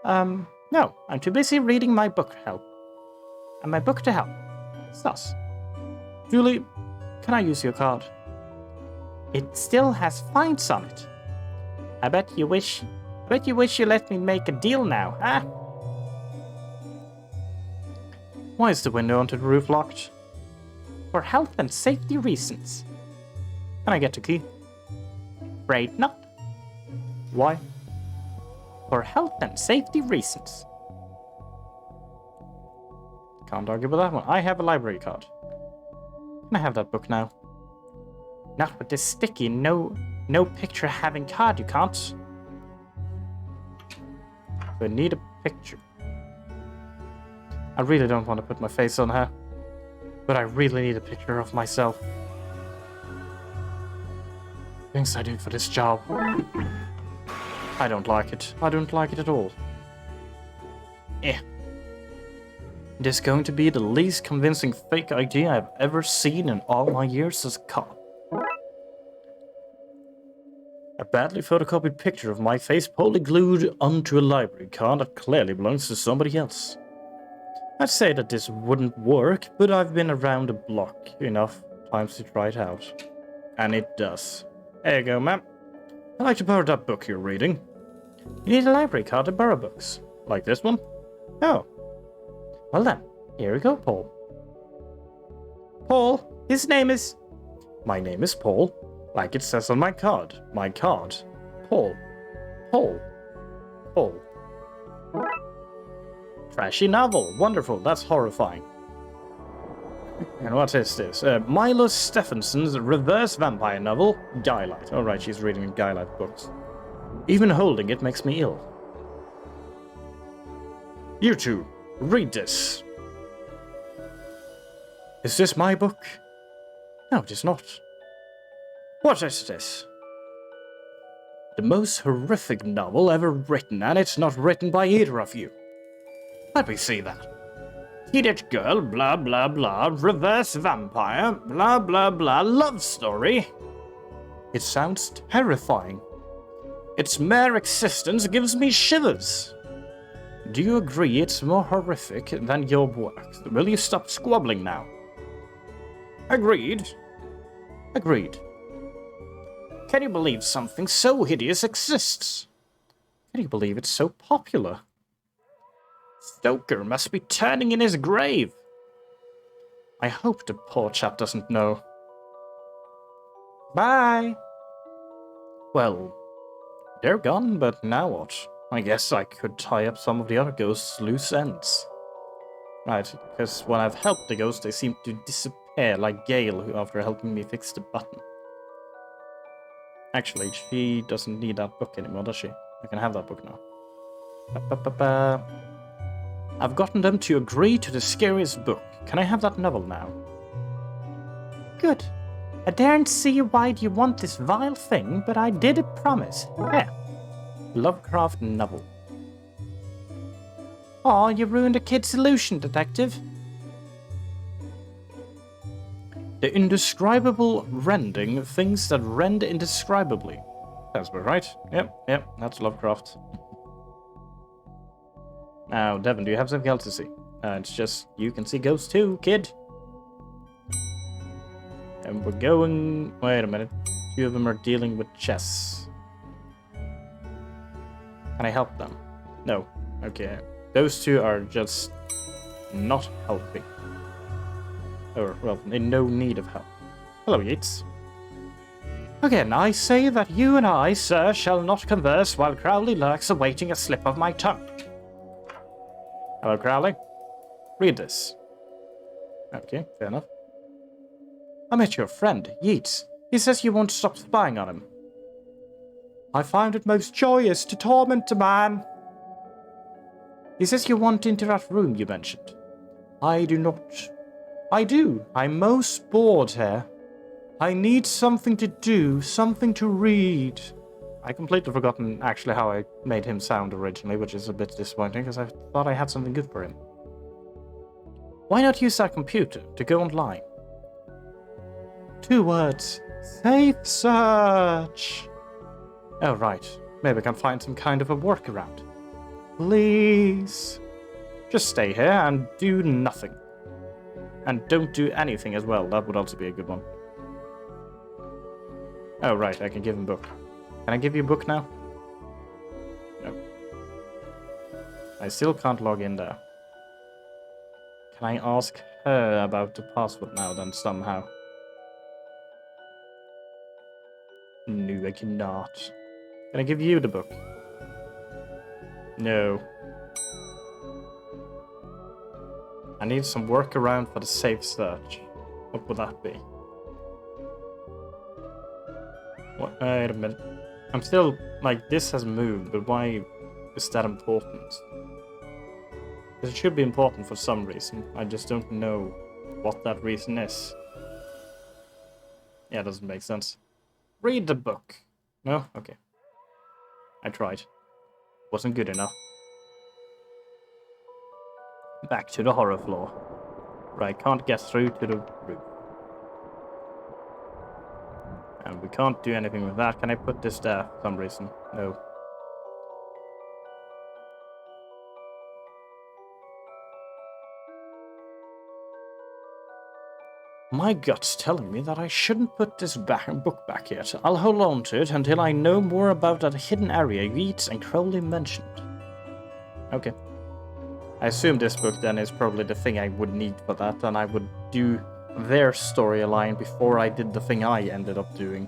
No, I'm too busy reading my book help. And my book to help. Sus. Julie, can I use your card? It still has fines on it. I bet you wish you let me make a deal now, huh? Why is the window onto the roof locked? For health and safety reasons. Can I get the key? Afraid not. Why? For health and safety reasons. Can't argue with that one. I have a library card. Can I have that book now? Not with this sticky, no picture having card, you can't. So I need a picture. I really don't want to put my face on her. But I really need a picture of myself. Things I do for this job. I don't like it. I don't like it at all. Eh. It is going to be the least convincing fake ID I've ever seen in all my years as a cop. A badly photocopied picture of my face poorly glued onto a library card that clearly belongs to somebody else. I'd say that this wouldn't work, but I've been around the block enough times to try it out. And it does. There you go, ma'am. I'd like to borrow that book you're reading. You need a library card to borrow books. Like this one? Oh. Well then, here we go, Paul. Paul, his name is... My name is Paul, like it says on my card. My card. Paul. Paul. Paul. Trashy novel. Wonderful. That's horrifying. And what is this? Milo Stephenson's reverse vampire novel, Guylight. Alright, she's reading Guylight books. Even holding it makes me ill. You two, read this. Is this my book? No, it is not. What is this? The most horrific novel ever written, and it's not written by either of you. Let me see that. Teenage girl, blah blah blah, reverse vampire, blah blah blah, love story. It sounds terrifying. Its mere existence gives me shivers. Do you agree it's more horrific than your work? Will you stop squabbling now? Agreed. Agreed. Can you believe something so hideous exists? Can you believe it's so popular? Stoker must be turning in his grave. I hope the poor chap doesn't know. Bye. Well, they're gone, but now what? I guess I could tie up some of the other ghosts' loose ends. Right, because when I've helped the ghosts, they seem to disappear, like Gale after helping me fix the button. Actually, she doesn't need that book anymore, does she? I can have that book now. Ba-ba-ba-ba. I've gotten them to agree to the scariest book. Can I have that novel now? Good. I daren't see why you want this vile thing, but I did promise. Here. Lovecraft novel. Aw, you ruined a kid's illusion, Detective. The indescribable rending things that rend indescribably. That's about right. Yep, that's Lovecraft. Now, Devon, do you have something else to see? It's just, you can see ghosts too, kid. And we're going... Wait a minute. Two of them are dealing with chess. Can I help them? No. Okay. Those two are just not helping. Or, well, in no need of help. Hello, Yeats. Again, I say that you and I, sir, shall not converse while Crowley lurks awaiting a slip of my tongue. Hello, Crowley. Read this. Okay, fair enough. I met your friend, Yeats. He says you won't stop spying on him. I find it most joyous to torment a man. He says you want into that room you mentioned. I do not. I do. I'm most bored here. I need something to do, something to read. I completely forgotten actually how I made him sound originally, which is a bit disappointing because I thought I had something good for him. Why not use that computer to go online? 2 words. Safe search. Oh, right. Maybe I can find some kind of a workaround. Please. Just stay here and do nothing. And don't do anything as well. That would also be a good one. Oh, right. I can give him a book. Can I give you a book now? No. I still can't log in there. Can I ask her about the password now then somehow? No, I cannot. Can I give you the book? No. I need some workaround for the safe search. What would that be? What? Wait a minute. I'm still, like, this has moved, but why is that important? Because it should be important for some reason. I just don't know what that reason is. Yeah, it doesn't make sense. Read the book. No? Okay. I tried. Wasn't good enough. Back to the horror floor. Right, can't get through to the roof. And we can't do anything with that. Can I put this there for some reason? No. My gut's telling me that I shouldn't put this book back yet. I'll hold on to it until I know more about that hidden area Yeats and Crowley mentioned. Okay. I assume this book then is probably the thing I would need for that, and I would do their storyline before I did the thing I ended up doing.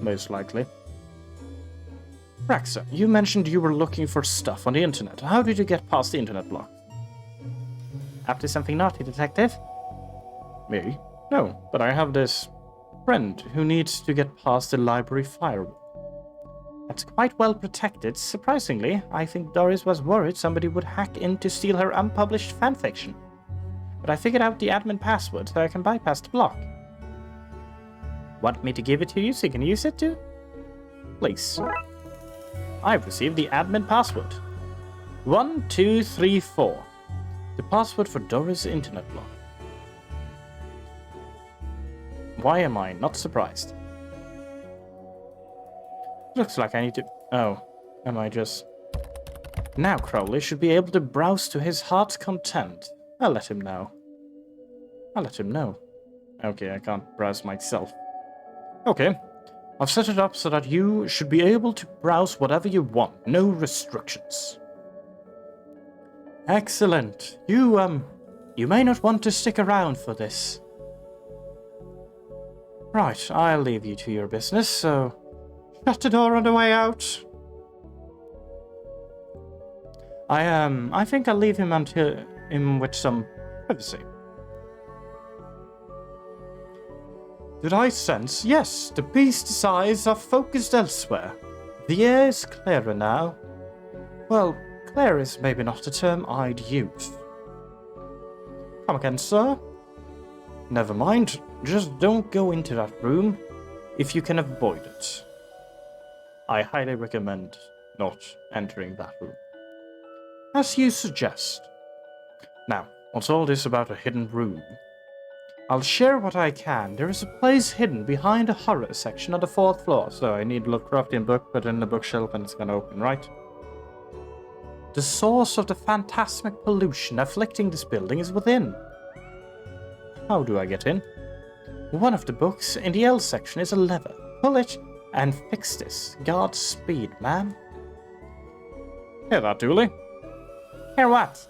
Most likely. Raxa, you mentioned you were looking for stuff on the internet. How did you get past the internet block? Up to something naughty, Detective? Me? No, but I have this friend who needs to get past the library firewall. That's quite well protected. Surprisingly, I think Doris was worried somebody would hack in to steal her unpublished fanfiction. But I figured out the admin password so I can bypass the block. Want me to give it to you so you can use it too? Please. I've received the admin password. 1234. The password for Doris' internet block. Why am I not surprised? Looks like I need to... Oh, am I just... Now Crowley should be able to browse to his heart's content. I'll let him know. Okay, I can't browse myself. Okay, I've set it up so that you should be able to browse whatever you want. No restrictions. Excellent. You may not want to stick around for this. Right, I'll leave you to your business, so... Shut the door on the way out. I think I'll leave him with some privacy. Did I sense? Yes, the beast's eyes are focused elsewhere. The air is clearer now. Well, clear is maybe not a term I'd use. Come again, sir? Never mind, just don't go into that room if you can avoid it. I highly recommend not entering that room. As you suggest. Now, what's all this about a hidden room? I'll share what I can. There is a place hidden behind a horror section on the 4th floor, so I need a Lovecraftian book put in the bookshelf and it's gonna open, right? The source of the phantasmic pollution afflicting this building is within. How do I get in? One of the books in the L section is a lever. Pull it and fix this. Godspeed, ma'am. Hear that, Dooley? Hear what?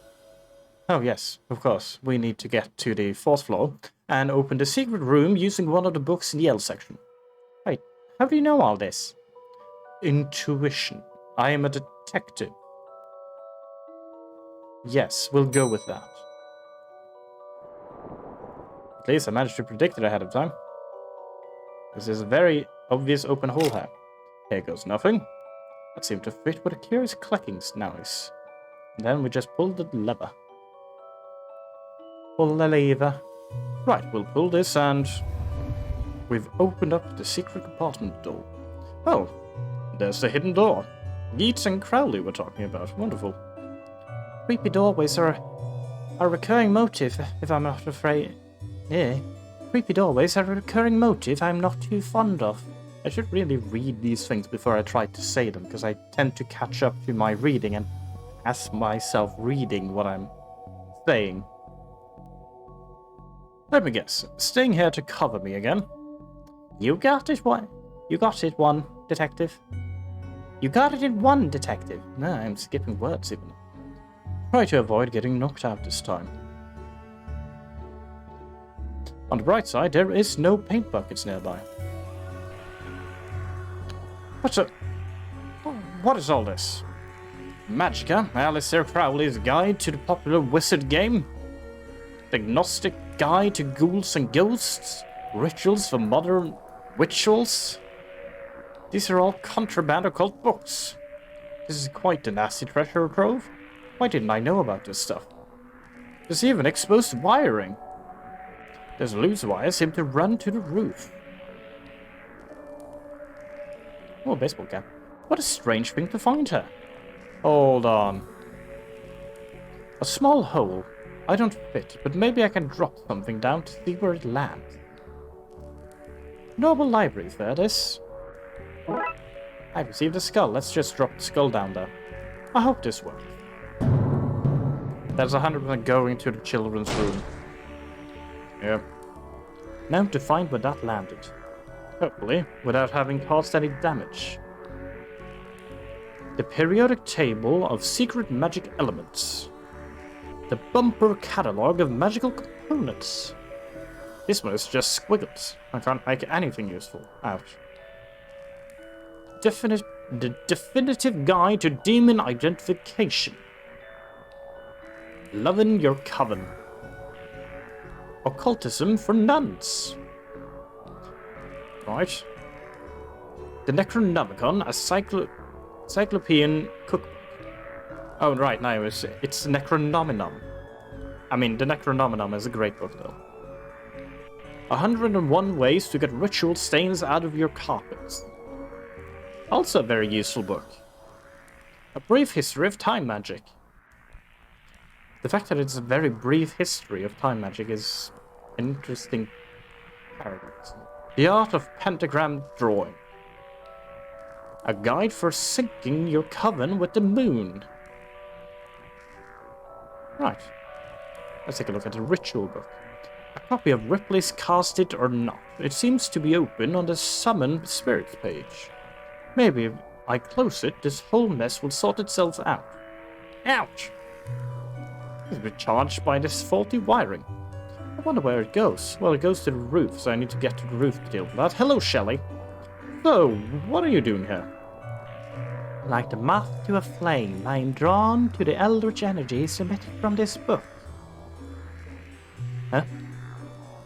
Oh yes, of course. We need to get to the 4th floor and open the secret room using one of the books in the L section. Wait, how do you know all this? Intuition. I am a detective. Yes, we'll go with that. At least I managed to predict it ahead of time. This is a very obvious open hole here. Here goes nothing. That seemed to fit with a curious clicking noise. And then we just pulled the lever. Pull the lever. Right, we'll pull this and... we've opened up the secret compartment door. Oh, there's the hidden door. Yeats and Crowley were talking about. Wonderful. Creepy doorways are a recurring motive, if I'm not afraid. Yeah. Creepy doorways are a recurring motive I'm not too fond of. I should really read these things before I try to say them, because I tend to catch up to my reading and ask myself reading what I'm saying. Let me guess. Staying here to cover me again? You got it one. You got it one, detective. You got it in one, detective. No, I'm skipping words even. Try to avoid getting knocked out this time. On the bright side, there is no paint buckets nearby. What is all this? Magica, Malice Crowley's guide to the popular wizard game? Agnostic guide to ghouls and ghosts? Rituals for modern rituals? These are all contraband occult books. This is quite the nasty treasure trove. Why didn't I know about this stuff? There's even exposed wiring. Those loose wires seem to run to the roof. Oh, a baseball cap. What a strange thing to find here. Hold on. A small hole. I don't fit, but maybe I can drop something down to see where it lands. Noble library fair, this. I received a skull. Let's just drop the skull down there. I hope this works. That's 100% going to the children's room. Yeah. Now to find where that landed. Hopefully, without having caused any damage. The periodic table of secret magic elements. The bumper catalog of magical components. This one is just squiggles. I can't make anything useful out. The definitive guide to demon identification. Loving your coven. Occultism for nuns. Right. The Necronomicon, a cyclopean cookbook. Oh, right, no, it's the Necronominon. I mean, the Necronominon is a great book, though. 101 ways to get ritual stains out of your carpets. Also a very useful book. A brief history of time magic. The fact that it's a very brief history of time magic is an interesting paradox. The art of pentagram drawing. A guide for syncing your coven with the moon. Right. Let's take a look at the ritual book. A copy of Ripley's Cast It or Not. It seems to be open on the Summon Spirits page. Maybe if I close it, this whole mess will sort itself out. Ouch! It's been charged by this faulty wiring. I wonder where it goes. Well, it goes to the roof, so I need to get to the roof to deal with that. Hello, Shelley. So, what are you doing here? Like the moth to a flame, I am drawn to the eldritch energies emitted from this book. Huh?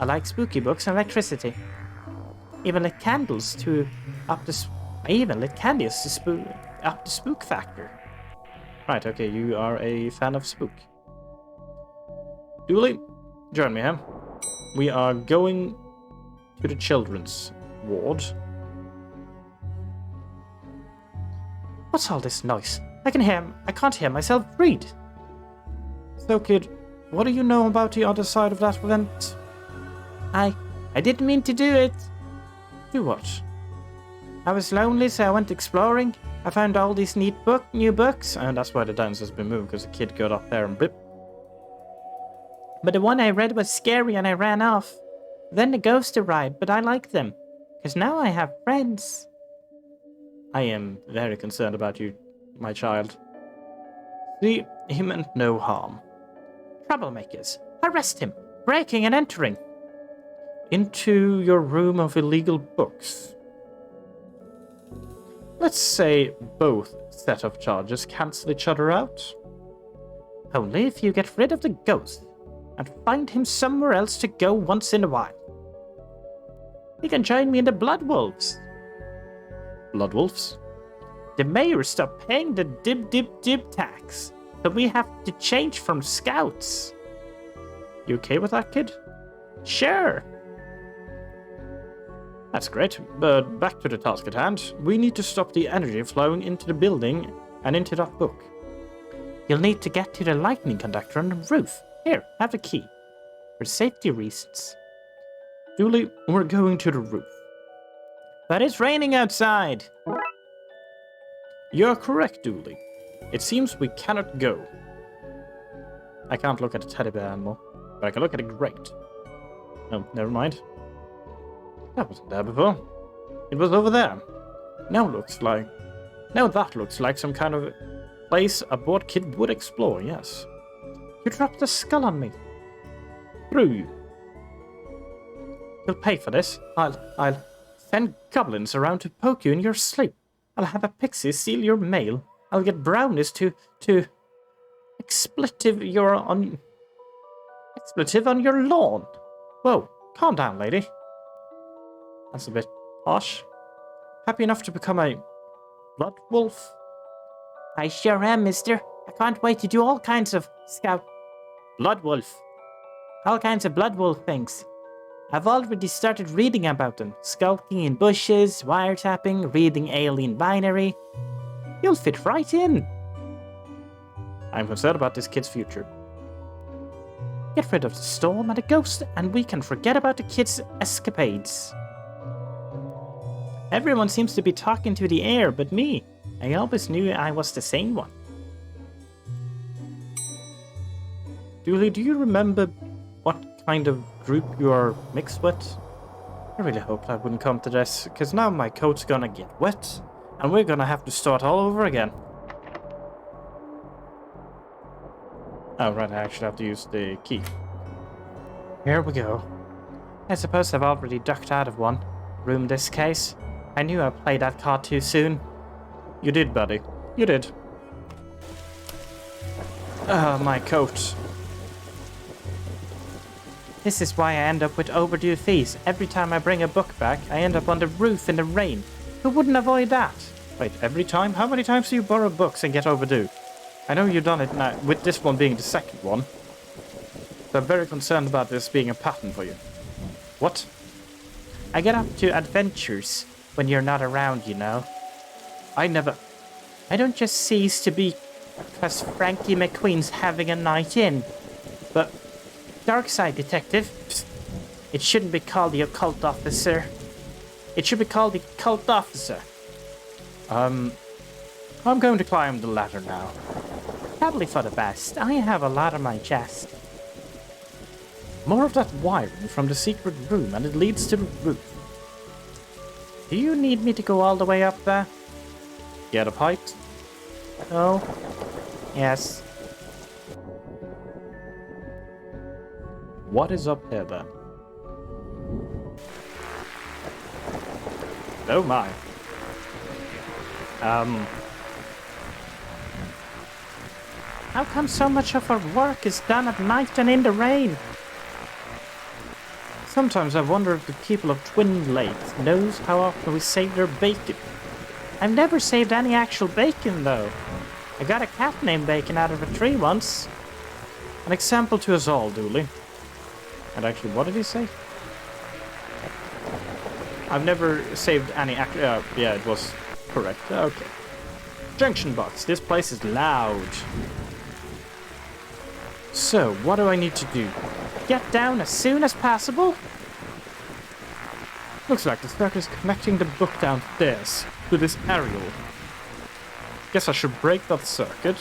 I like spooky books and electricity. Even lit candles to up the. I even lit candles to up the spook factor. Right. Okay. You are a fan of spook. Dooley, join me here. We are going to the children's ward. What's all this noise? I can't hear myself read. So, kid, what do you know about the other side of that vent? I didn't mean to do it. Do what? I was lonely, so I went exploring. I found all these new books. And that's why the dance has been moved, because the kid got up there and blip. But the one I read was scary and I ran off. Then the ghost arrived, but I like them. Because now I have friends. I am very concerned about you, my child. See, he meant no harm. Troublemakers. Arrest him. Breaking and entering. Into your room of illegal books. Let's say both set of charges cancel each other out. Only if you get rid of the ghost and find him somewhere else to go once in a while. He can join me in the Blood Wolves. Blood Wolves? The mayor stopped paying the dib tax, so we have to change from scouts. You okay with that, kid? Sure. That's great, but back to the task at hand. We need to stop the energy flowing into the building and into that book. You'll need to get to the lightning conductor on the roof. Here, have the key. For safety reasons. Dooley, we're going to the roof. But it's raining outside. You're correct, Dooley. It seems we cannot go. I can't look at a teddy bear anymore, but I can look at a grate. Oh, never mind. That wasn't there before. It was over there. Now that looks like some kind of place a bored kid would explore, yes. You dropped a skull on me. Through you. You'll pay for this. I'll send goblins around to poke you in your sleep. I'll have a pixie seal your mail. I'll get brownies to expletive on your lawn. Whoa, calm down, lady. That's a bit harsh. Happy enough to become a blood wolf? I sure am, mister. I can't wait to do all kinds of scout... Blood wolf. All kinds of blood wolf things. I've already started reading about them. Skulking in bushes, wiretapping, reading alien binary. You'll fit right in. I'm concerned about this kid's future. Get rid of the storm and the ghost, and we can forget about the kid's escapades. Everyone seems to be talking to the air, but me. I always knew I was the sane one. Dooley, do you remember what kind of group you are mixed with? I really hoped I wouldn't come to this, because now my coat's gonna get wet, and we're gonna have to start all over again. Oh, right, I actually have to use the key. Here we go. I suppose I've already ducked out of one room this case. I knew I played that card too soon. You did, buddy. You did. My coat. This is why I end up with overdue fees. Every time I bring a book back, I end up on the roof in the rain. Who wouldn't avoid that? Wait, every time? How many times do you borrow books and get overdue? I know you've done it now, with this one being the second one. But I'm very concerned about this being a pattern for you. What? I get up to adventures when you're not around, you know. I don't just cease to be because Frankie McQueen's having a night in. But Darkside Detective, it shouldn't be called the occult officer. It should be called the cult officer. I'm going to climb the ladder now. Probably for the best. I have a lot on my chest. More of that wiring from the secret room, and it leads to the roof. Do you need me to go all the way up there? Get up height? Oh. Yes. What is up here then? Oh my. How come so much of our work is done at night and in the rain? Sometimes I wonder if the people of Twin Lakes knows how often we save their bacon. I've never saved any actual bacon, though. I got a cat named Bacon out of a tree once. An example to us all, Dooley. And actually, what did he say? I've never saved any yeah, it was correct. Okay. Junction box. This place is loud. So, what do I need to do? Get down as soon as possible? Looks like the circuit is connecting the book downstairs to this aerial. Guess I should break that circuit,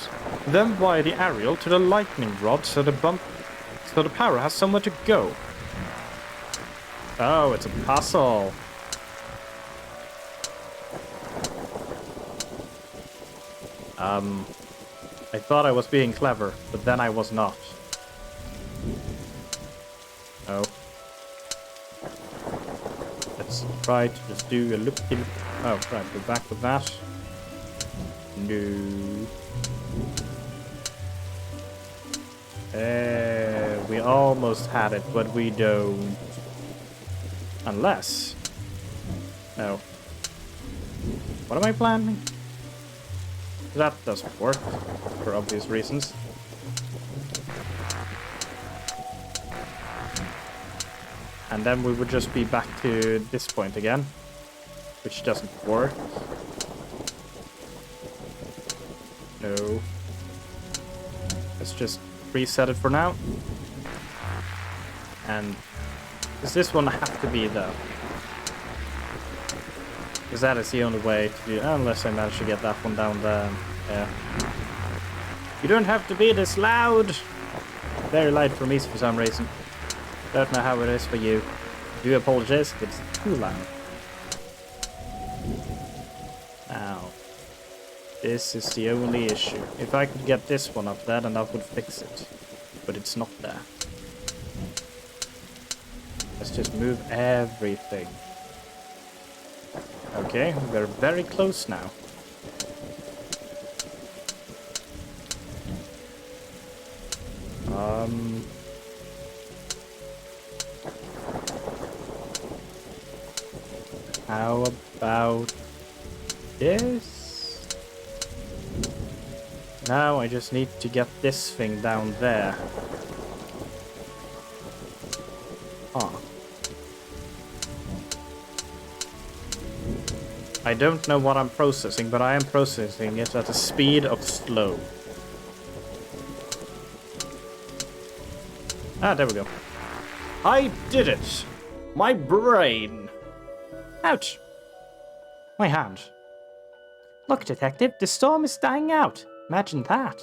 then wire the aerial to the lightning rod so the bump So the power has somewhere to go. Oh, it's a puzzle. I thought I was being clever, but then I was not. Oh. Let's try to just do a loop-de-loop. Oh, right, go back with that. No. We almost had it, but we don't. Unless... No. What am I planning? That doesn't work, for obvious reasons. And then we would just be back to this point again, which doesn't work. No. Let's just reset it for now. And does this one have to be though? Because that is the only way to do, unless I manage to get that one down there. Yeah. You don't have to be this loud. Very loud for me for some reason. Don't know how it is for you. I do apologize if it's too loud. Now, this is the only issue. If I could get this one up there, then that would fix it. But it's not there. Let's just move everything. Okay, we're very close now. How about this? Now I just need to get this thing down there. Huh. I don't know what I'm processing, but I am processing it at the speed of slow. Ah, there we go. I did it! My brain! Ouch! My hand. Look, Detective, the storm is dying out. Imagine that.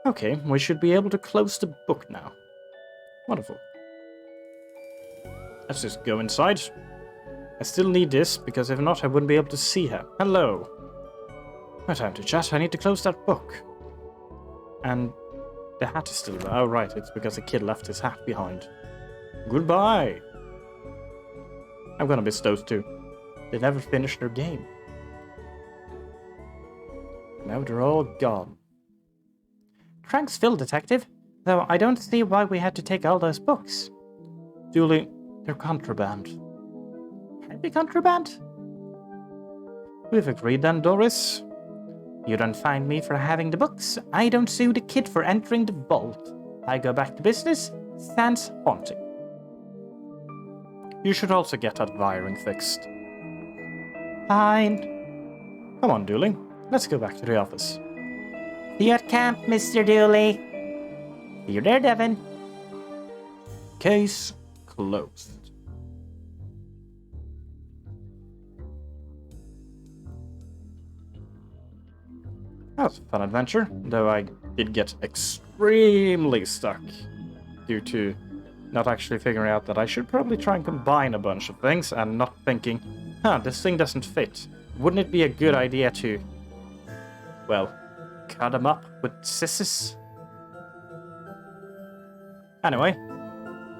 Okay, we should be able to close the book now. Wonderful. Let's just go inside. I still need this, because if not, I wouldn't be able to see her. Hello. No time to chat. I need to close that book. And the hat is still there. Oh, right. It's because the kid left his hat behind. Goodbye. I'm gonna miss those two. They never finished their game. Now they're all gone. Trunks filled, Detective. Though I don't see why we had to take all those books. Julie, they're contraband. Heavy contraband? We've agreed then, Doris. You don't find me for having the books. I don't sue the kid for entering the vault. I go back to business. Sans haunting. You should also get that wiring fixed. Fine. Come on, Dooley. Let's go back to the office. See you at camp, Mr. Dooley. See you there, Devin. Case closed. That was a fun adventure, though I did get extremely stuck due to not actually figuring out that I should probably try and combine a bunch of things and not thinking, this thing doesn't fit. Wouldn't it be a good idea to, well, cut them up with scissors? Anyway,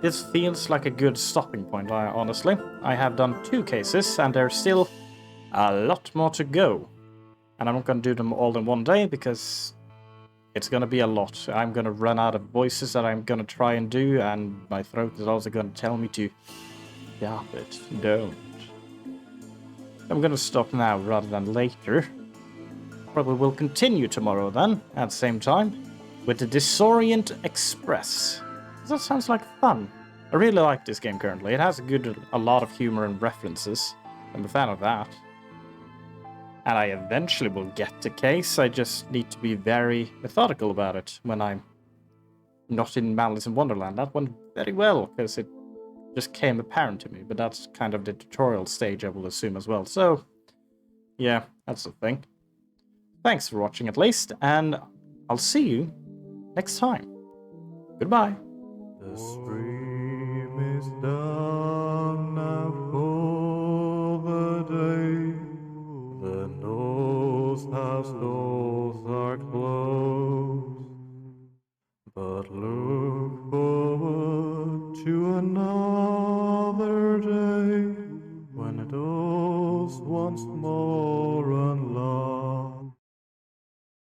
this feels like a good stopping point, honestly. I have done 2 cases, and there's still a lot more to go. And I'm not going to do them all in one day, because it's going to be a lot. I'm going to run out of voices that I'm going to try and do, and my throat is also going to tell me to stop it. Don't. I'm going to stop now rather than later. Probably will continue tomorrow then, at the same time, with the Disorient Express. That sounds like fun. I really like this game currently. It has a lot of humor and references. I'm a fan of that. And I eventually will get the case. I just need to be very methodical about it when I'm not in Malice in Wonderland. That went very well, because it just came apparent to me. But that's kind of the tutorial stage, I will assume, as well. So, yeah, that's the thing. Thanks for watching, at least. And I'll see you next time. Goodbye. The stream is down now for the day. The North House doors are closed. But look forward to another day when it all's once more